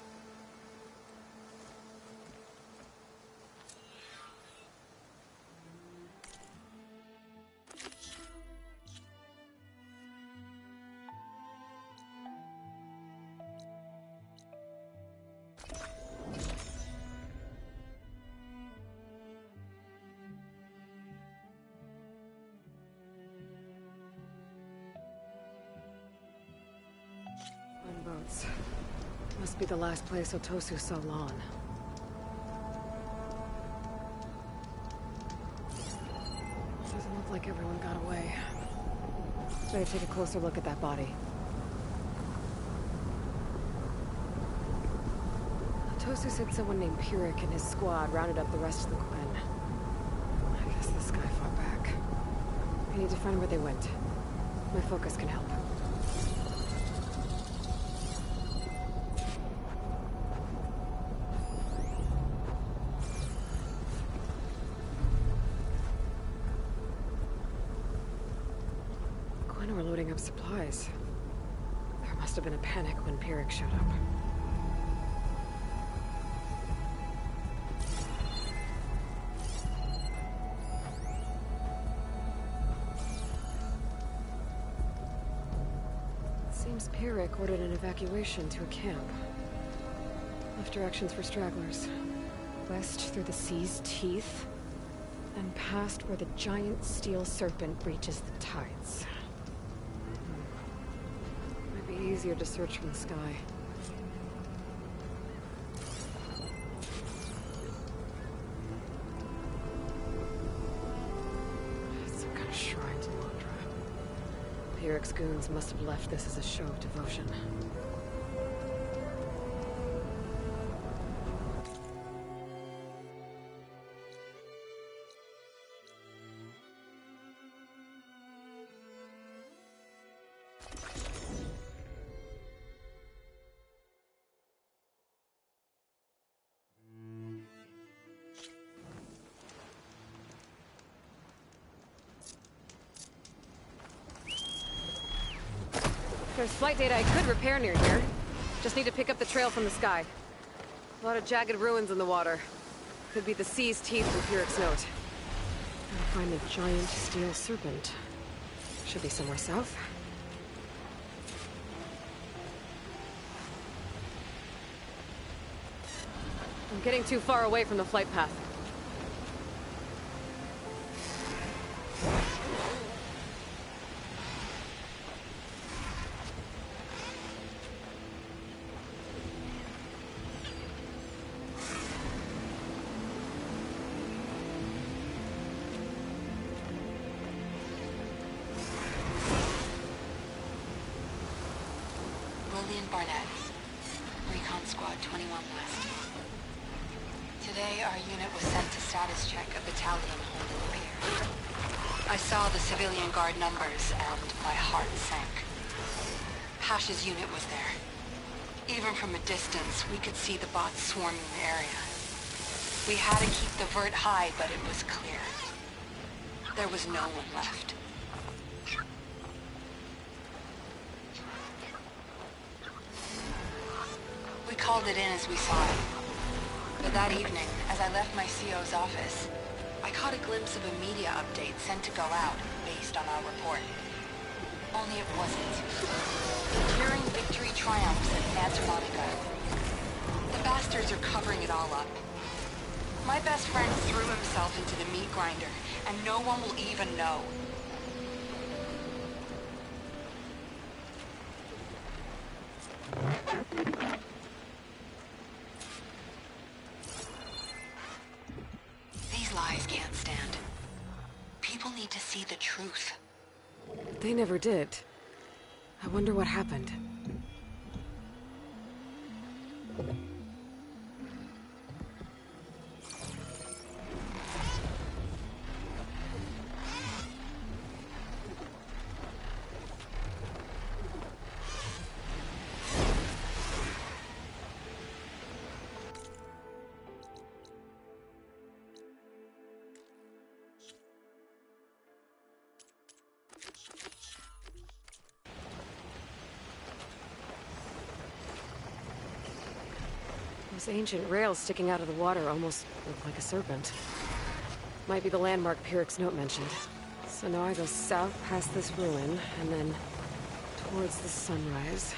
Boats. Must be the last place Otosu saw Lon. Doesn't look like everyone got away. Better take a closer look at that body. Otosu said someone named Pyrrhic and his squad rounded up the rest of the Quen. I guess this guy fought back. I need to find where they went. My focus can help. We're loading up supplies. There must have been a panic when Pyrrhic showed up. It seems Pyrrhic ordered an evacuation to a camp. Left directions for stragglers. West through the sea's teeth, and past where the giant steel serpent reaches the tides. Easier to search from the sky. Some kind of shrine to Londra. Pyrrhic's goons must have left this as a show of devotion. There's flight data I could repair near here. Just need to pick up the trail from the sky. A lot of jagged ruins in the water. Could be the sea's teeth from Pyrrhic's note. Gotta find the giant steel serpent. Should be somewhere south. I'm getting too far away from the flight path. Lillian Barnett, Recon Command Squad 21 West. Today, our unit was sent to status check a battalion holding the pier. I saw the civilian guard numbers, and my heart sank. Hash's unit was there. Even from a distance, we could see the bots swarming the area. We had to keep the vert high, but it was clear. There was no one left. We called it in as we saw it. But that evening, as I left my CO's office, I caught a glimpse of a media update sent to go out based on our report. Only it wasn't. Enduring victory triumphs at Santa Monica. The bastards are covering it all up. My best friend threw himself into the meat grinder, and no one will even know. These lies can't stand. People need to see the truth. They never did. I wonder what happened. Those ancient rails sticking out of the water almost look like a serpent. Might be the landmark Pyrex note mentioned. So now I go south past this ruin, and then towards the sunrise.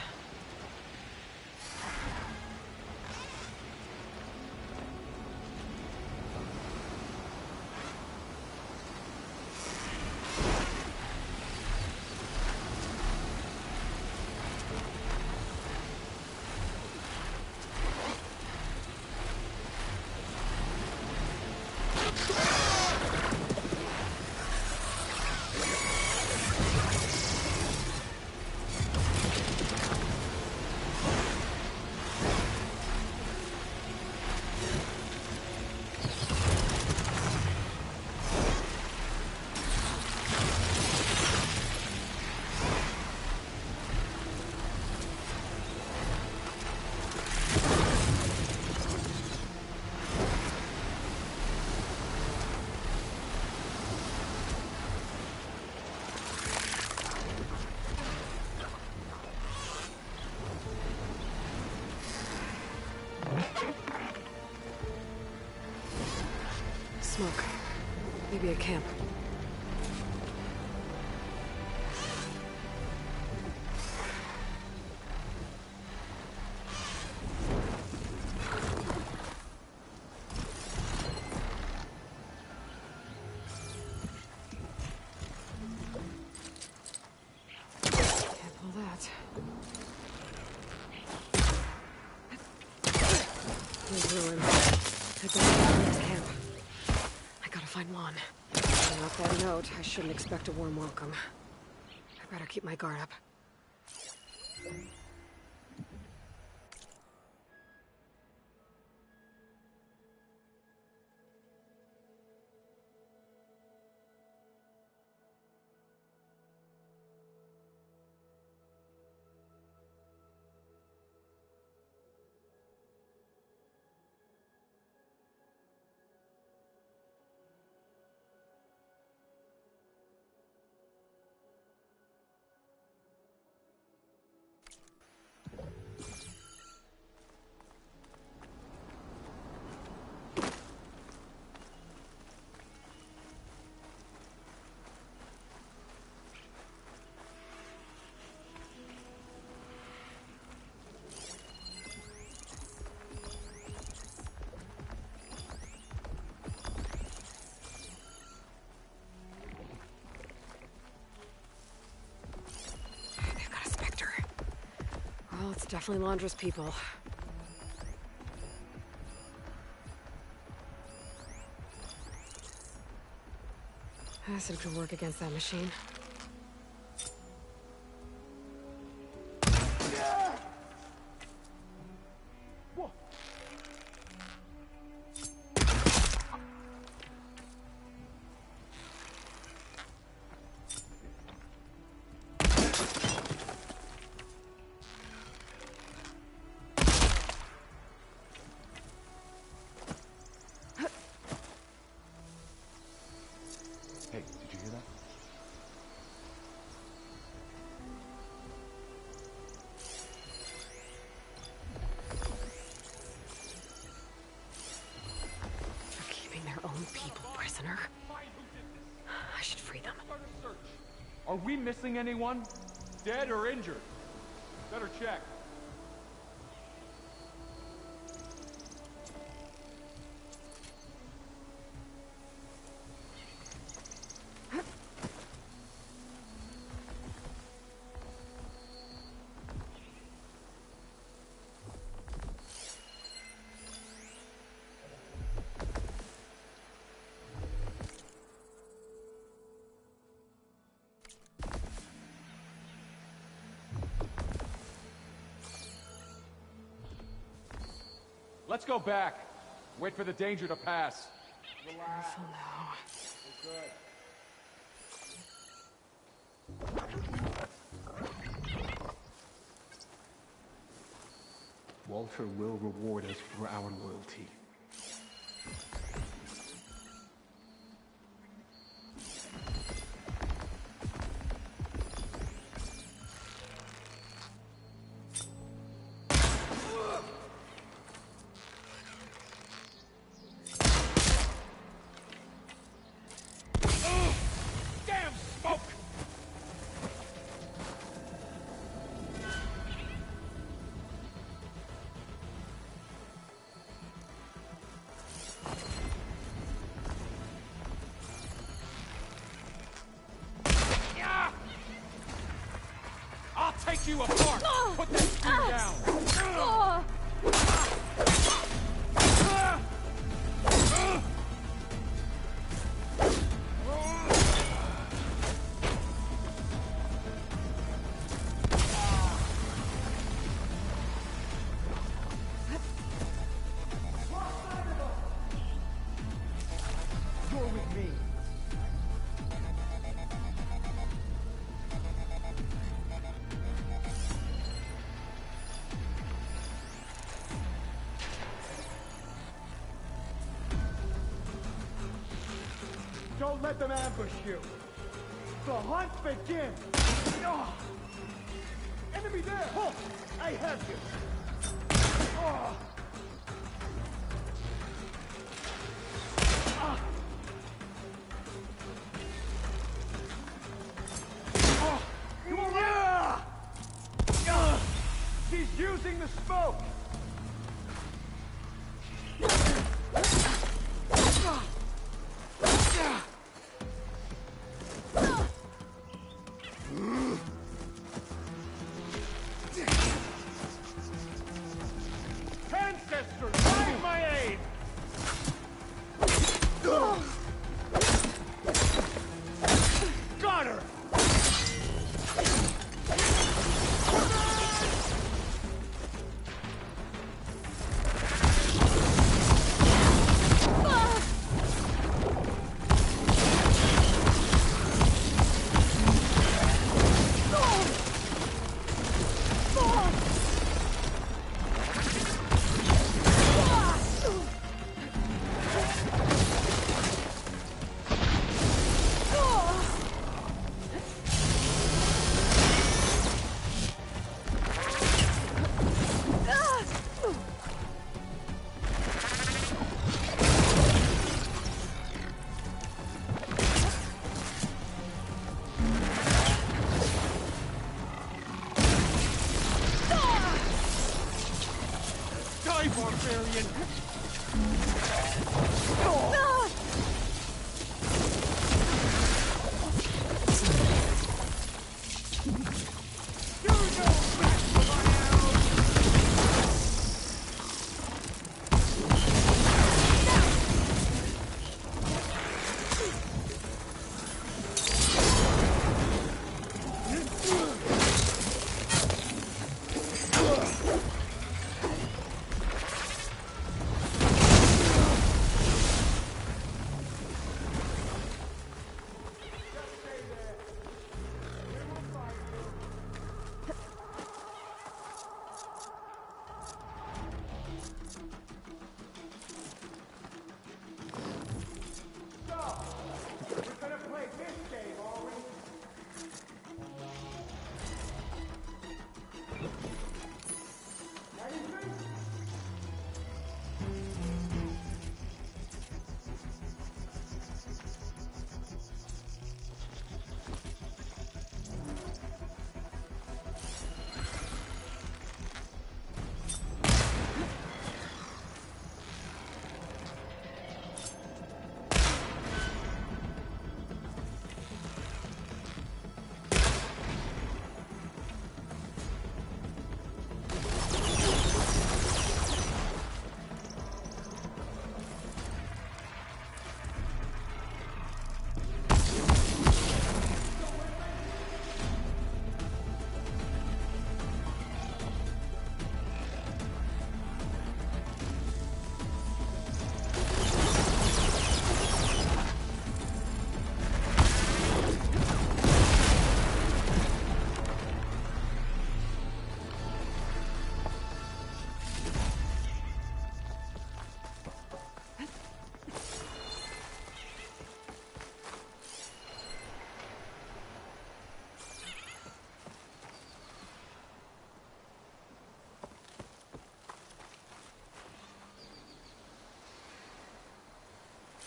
Smoke. Maybe a camp. Can't pull that. These ruins. I bet it's camp. Find Juan. Without that note, I shouldn't expect a warm welcome. I better keep my guard up. Well, it's definitely Londra's people. Acid could work against that machine. Did you hear that? They're keeping their own people prisoner. I should free them. Are we missing anyone? Dead or injured? Better check. Let's go back. Wait for the danger to pass. Careful now. Walter will reward us for our loyalty. Take you apart! Put that spear down! You're with me. Don't let them ambush you. The hunt begins. Oh. Enemy there. Halt! I have you. Oh. Ah. Oh. You all right? He's using the smoke. Ancestors, lend my aid! Got her! Die, barbarian!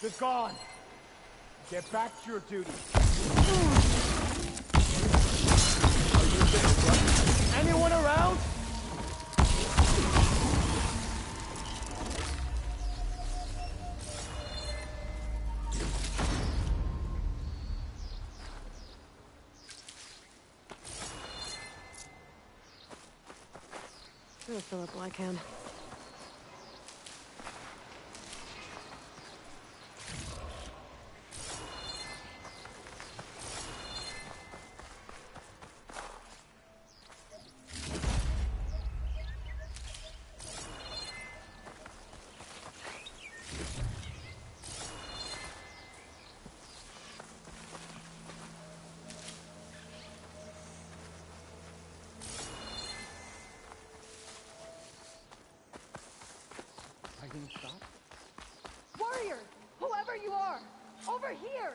They're gone. Get back to your duty. Are you there? Anyone around? I'm gonna fill up my can. Warrior! Whoever you are! Over here!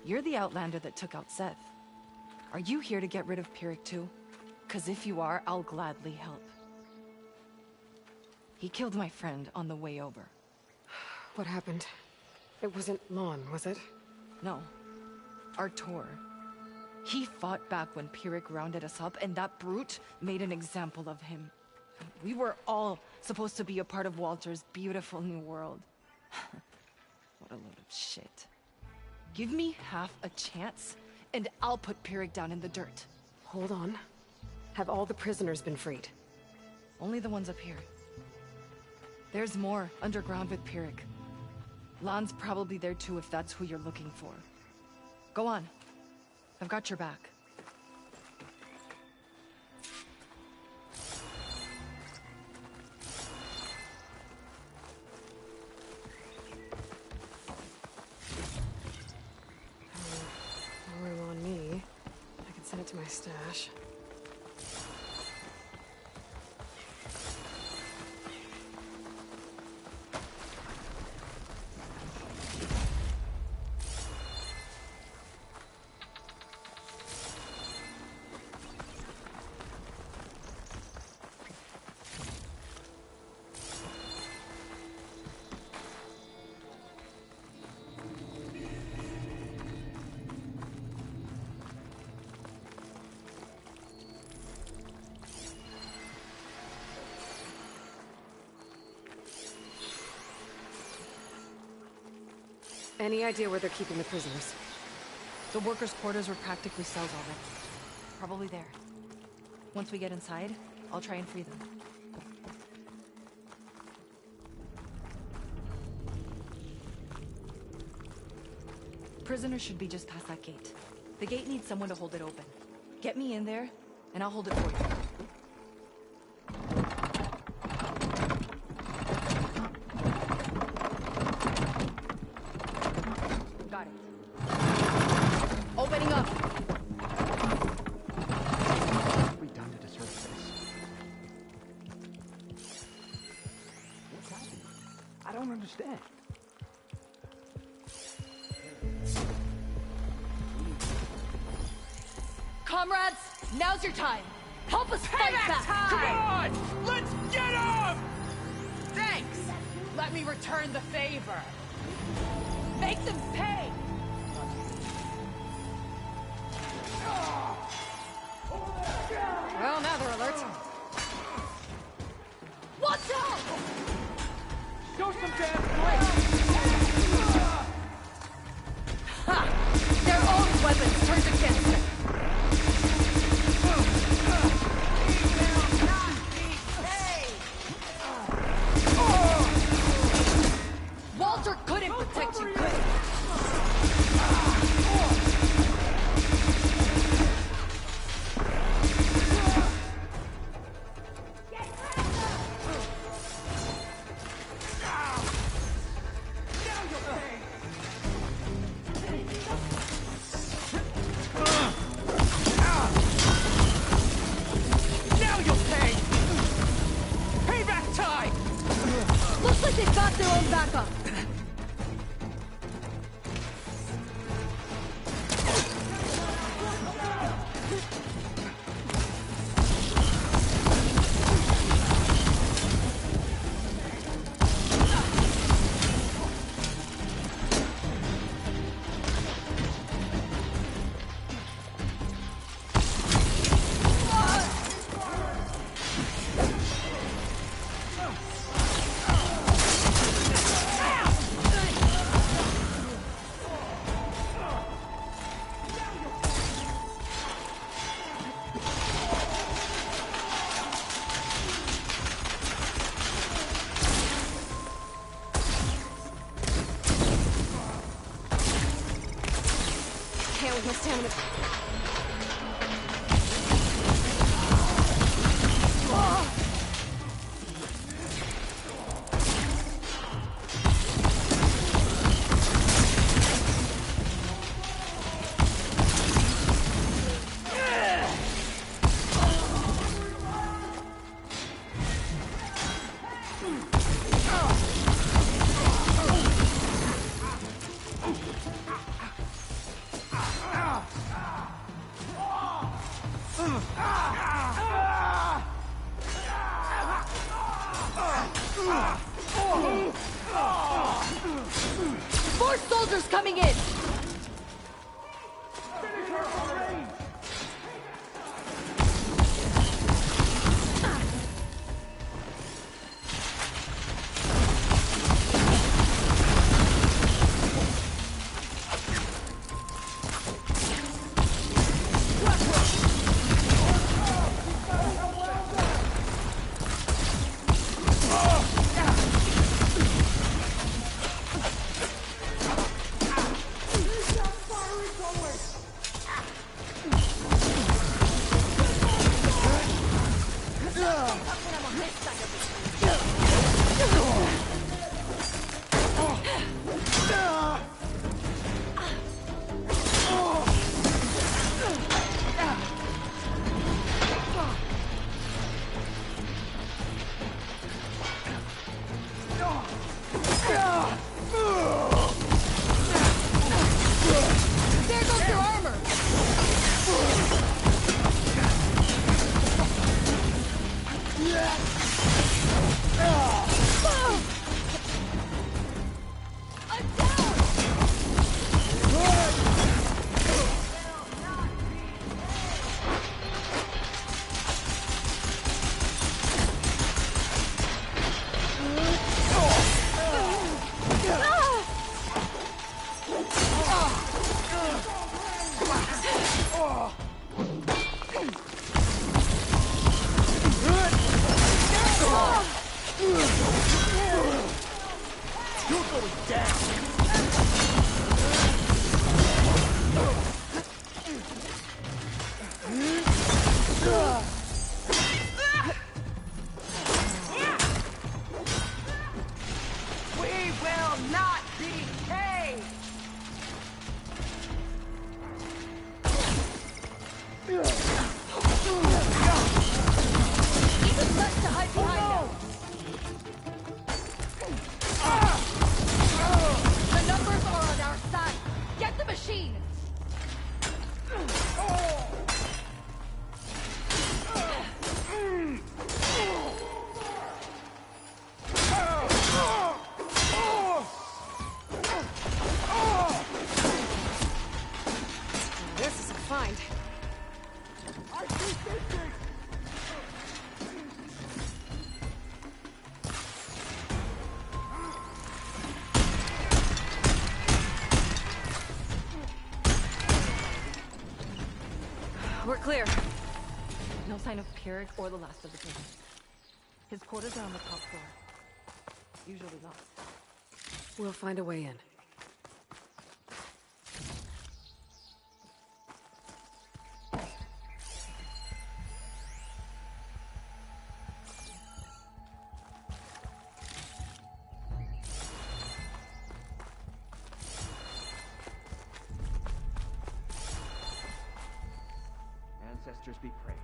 You're the Outlander that took out Seth. Are you here to get rid of Pyrrhic too? 'Cause if you are, I'll gladly help. He killed my friend on the way over. What happened? It wasn't Lon, was it? No. Artur. He fought back when Pyrrhic rounded us up, and that brute made an example of him. We were all supposed to be a part of Walter's beautiful new world. What a load of shit. Give me half a chance, and I'll put Pyrrhic down in the dirt. Hold on. Have all the prisoners been freed? Only the ones up here. There's more underground with Pyrrhic. Lon's probably there too if that's who you're looking for. Go on. I've got your back. No room on me. I can send it to my stash. Any idea where they're keeping the prisoners? The workers' quarters were practically cells already. Probably there. Once we get inside, I'll try and free them. Prisoners should be just past that gate. The gate needs someone to hold it open. Get me in there, and I'll hold it for you. Got it. Opening up! What have we done to deserve this? What's happening? I don't understand. Comrades, now's your time. Help us fight back! Come on! Let's get him! Thanks! Let me return the favor. Make them pay! Well, now they're alert. What's up? Show some damn grace! Ha! Their own weapons turned against them. Walter couldn't protect you, could he? Now you'll pay! Payback time! Looks like they've got their own backup. with my stamina. More soldiers coming in! There goes your armor! You're going down! We will not be caged! Even less to hide behind them! The numbers are on our side! Get the machine! This is a find. We're clear. No sign of Pyrrhic or the last of the prisoners. His quarters are on the top floor. Usually locked. We'll find a way in. Ancestors be praised.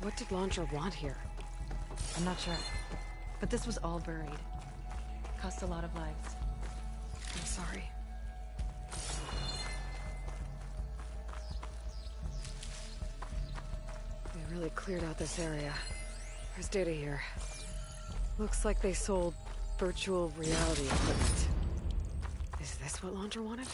What did Laundra want here? I'm not sure. But this was all buried. Cost a lot of lives. I'm sorry. They really cleared out this area. There's data here. Looks like they sold virtual reality equipment. Is this what Laundra wanted?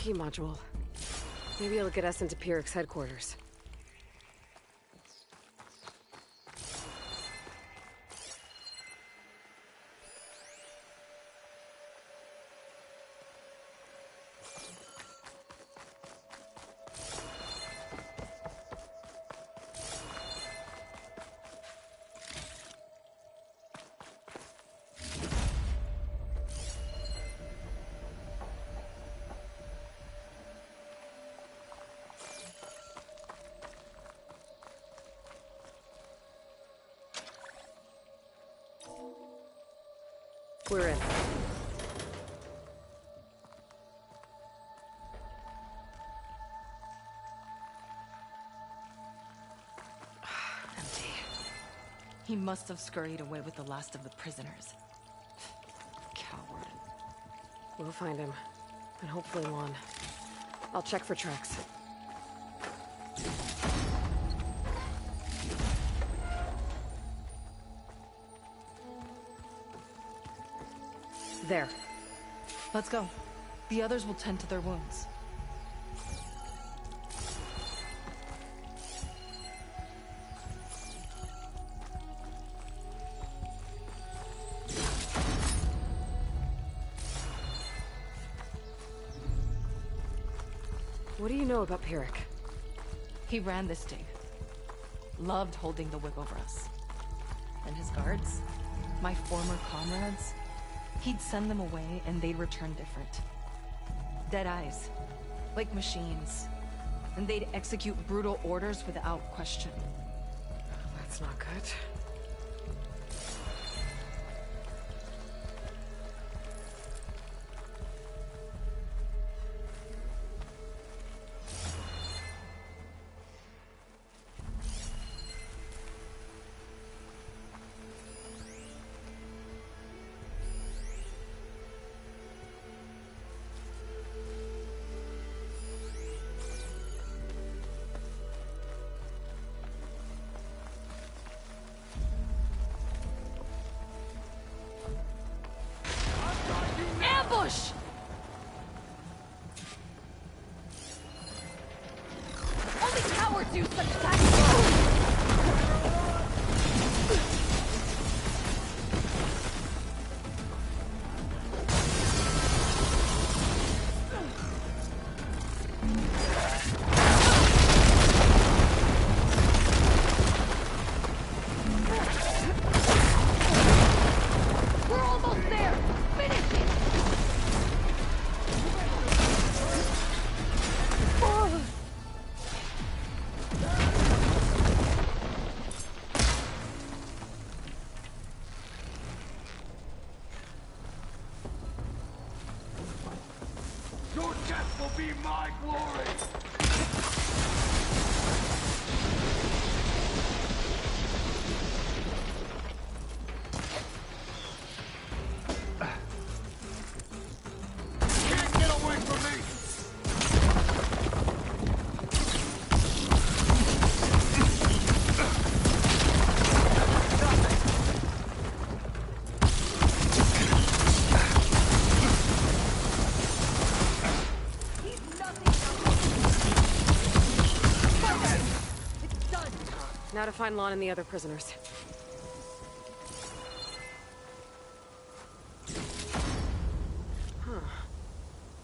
EMP module. Maybe it'll get us into Pyrex headquarters. We're in. Empty. He must have scurried away with the last of the prisoners. Coward. We'll find him. And hopefully Lon. I'll check for tracks. There. Let's go. The others will tend to their wounds. What do you know about Pyric? He ran this dig. Loved holding the whip over us. And his guards? My former comrades? He'd send them away and they'd return different. Dead eyes. Like machines. And they'd execute brutal orders without question. That's not good. Ambush! Only cowards use such tactics! We're almost there! Finish it! Your death will be my glory! Can't get away from me! Now to find Lon and the other prisoners. Huh.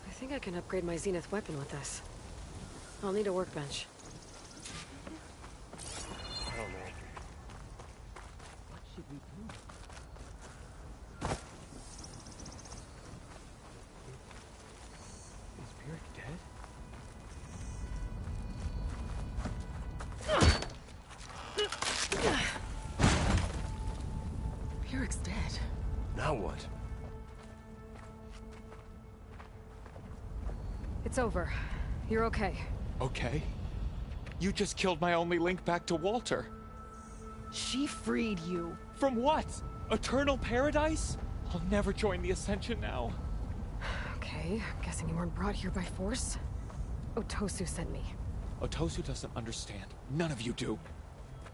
I think I can upgrade my Zenith weapon with this. I'll need a workbench. I don't know. What should we do? Is Pyric dead? Pyrrhic's dead. Now what? It's over. You're okay. Okay. You just killed my only link back to Walter. She freed you. From what? Eternal paradise? I'll never join the Ascension now. Okay, I'm guessing you weren't brought here by force. Otosu sent me. Otosu doesn't understand. None of you do.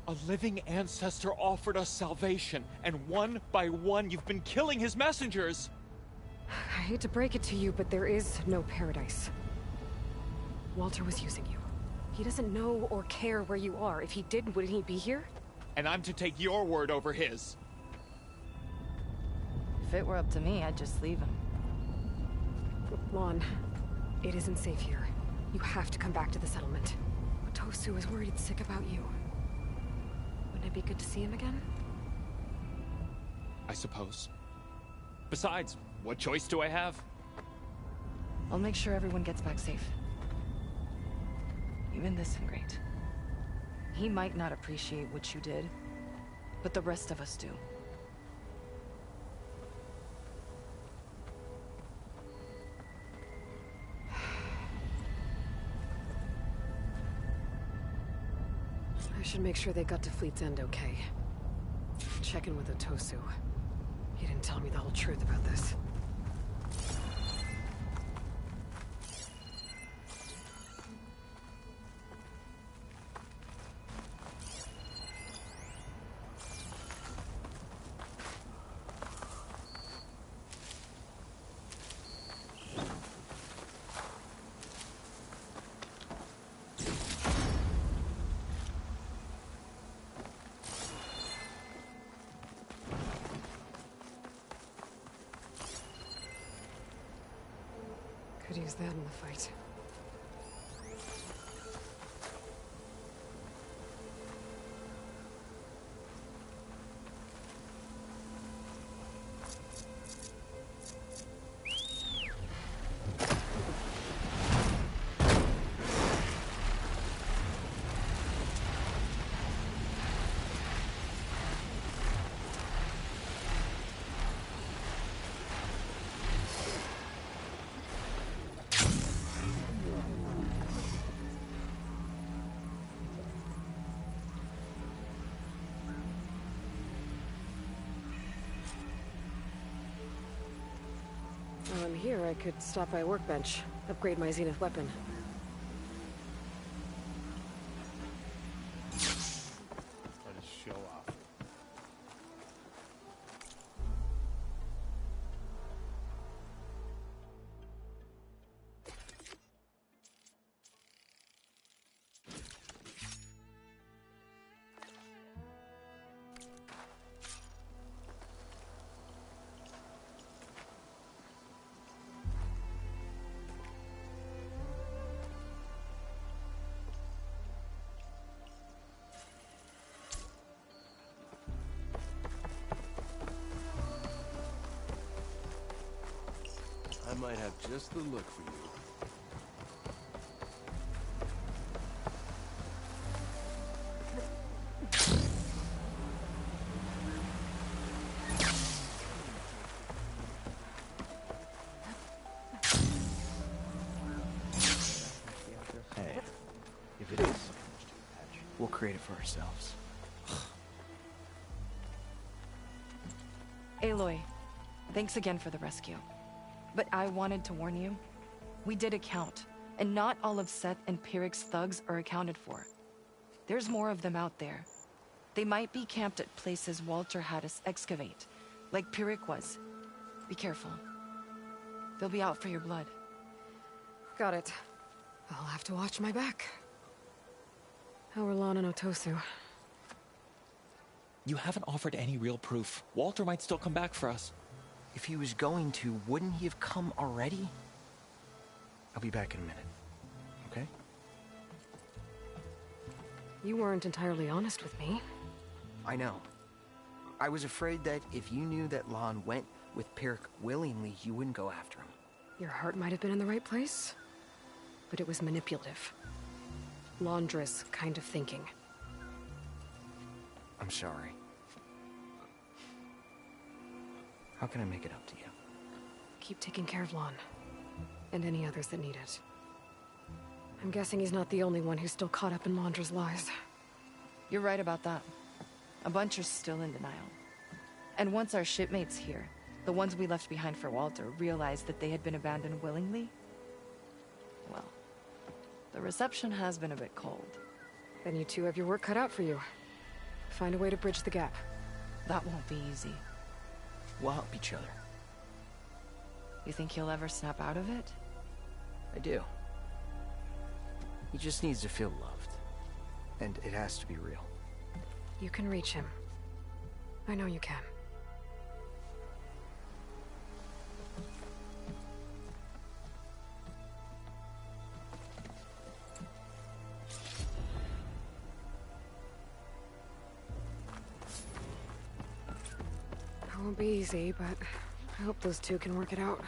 A living ancestor offered us salvation, and one by one you've been killing his messengers! I hate to break it to you, but there is no paradise. Walter was using you. He doesn't know or care where you are. If he did, wouldn't he be here? And I'm to take your word over his. If it were up to me, I'd just leave him. Lon, it isn't safe here. You have to come back to the settlement. Otosu is worried and sick about you. Wouldn't it be good to see him again? I suppose. Besides, what choice do I have? I'll make sure everyone gets back safe. Even this ingrate. He might not appreciate what you did, but the rest of us do. I should make sure they got to Fleet's End okay. Check in with Otosu. He didn't tell me the whole truth about this. Could use that in the fight. While I'm here, I could stop by a workbench, upgrade my Zenith weapon. Let us show off. I might have just the look for you. Hey, if it is, we'll create it for ourselves. Aloy, thanks again for the rescue. But I wanted to warn you. We did a count, and not all of Seth and Pyrrhic's thugs are accounted for. There's more of them out there. They might be camped at places Walter had us excavate, like Pyrrhic was. Be careful. They'll be out for your blood. Got it. I'll have to watch my back. How are Lon and Otosu? You haven't offered any real proof. Walter might still come back for us. If he was going to, wouldn't he have come already? I'll be back in a minute, okay? You weren't entirely honest with me. I know. I was afraid that if you knew that Lon went with Pyrrhic willingly, you wouldn't go after him. Your heart might have been in the right place, but it was manipulative. Laundress kind of thinking. I'm sorry. How can I make it up to you? Keep taking care of Lon. And any others that need it. I'm guessing he's not the only one who's still caught up in Laundra's lies. You're right about that. A bunch are still in denial. And once our shipmates here, the ones we left behind for Walter, realized that they had been abandoned willingly, well, the reception has been a bit cold. Then you two have your work cut out for you. Find a way to bridge the gap. That won't be easy. We'll help each other. You think he'll ever snap out of it? I do. He just needs to feel loved. And it has to be real. You can reach him. I know you can. It won't be easy, but I hope those two can work it out.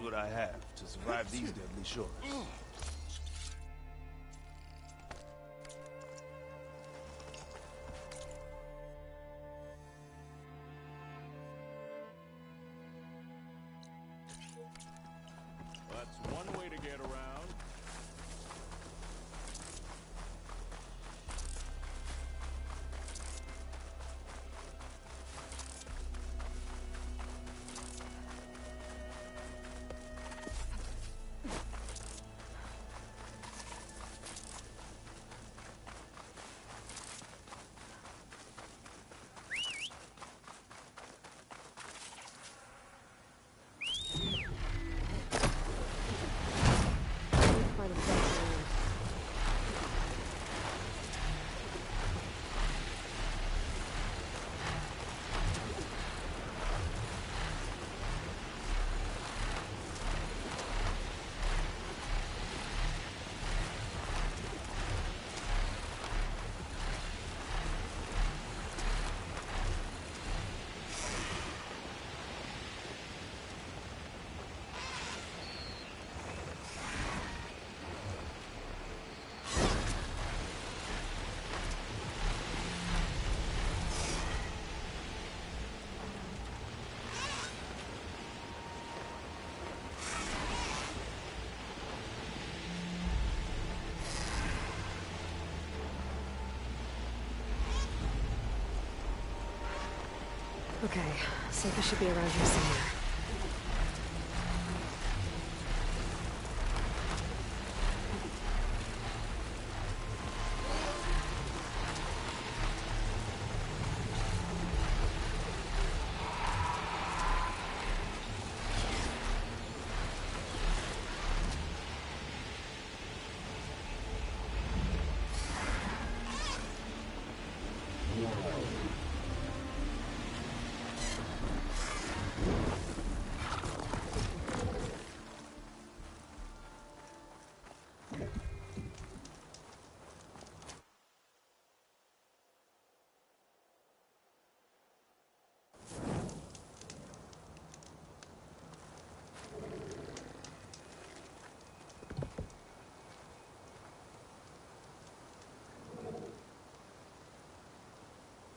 What I have to survive these deadly shores. That's one way to get around. Okay, Seika should be around here somewhere.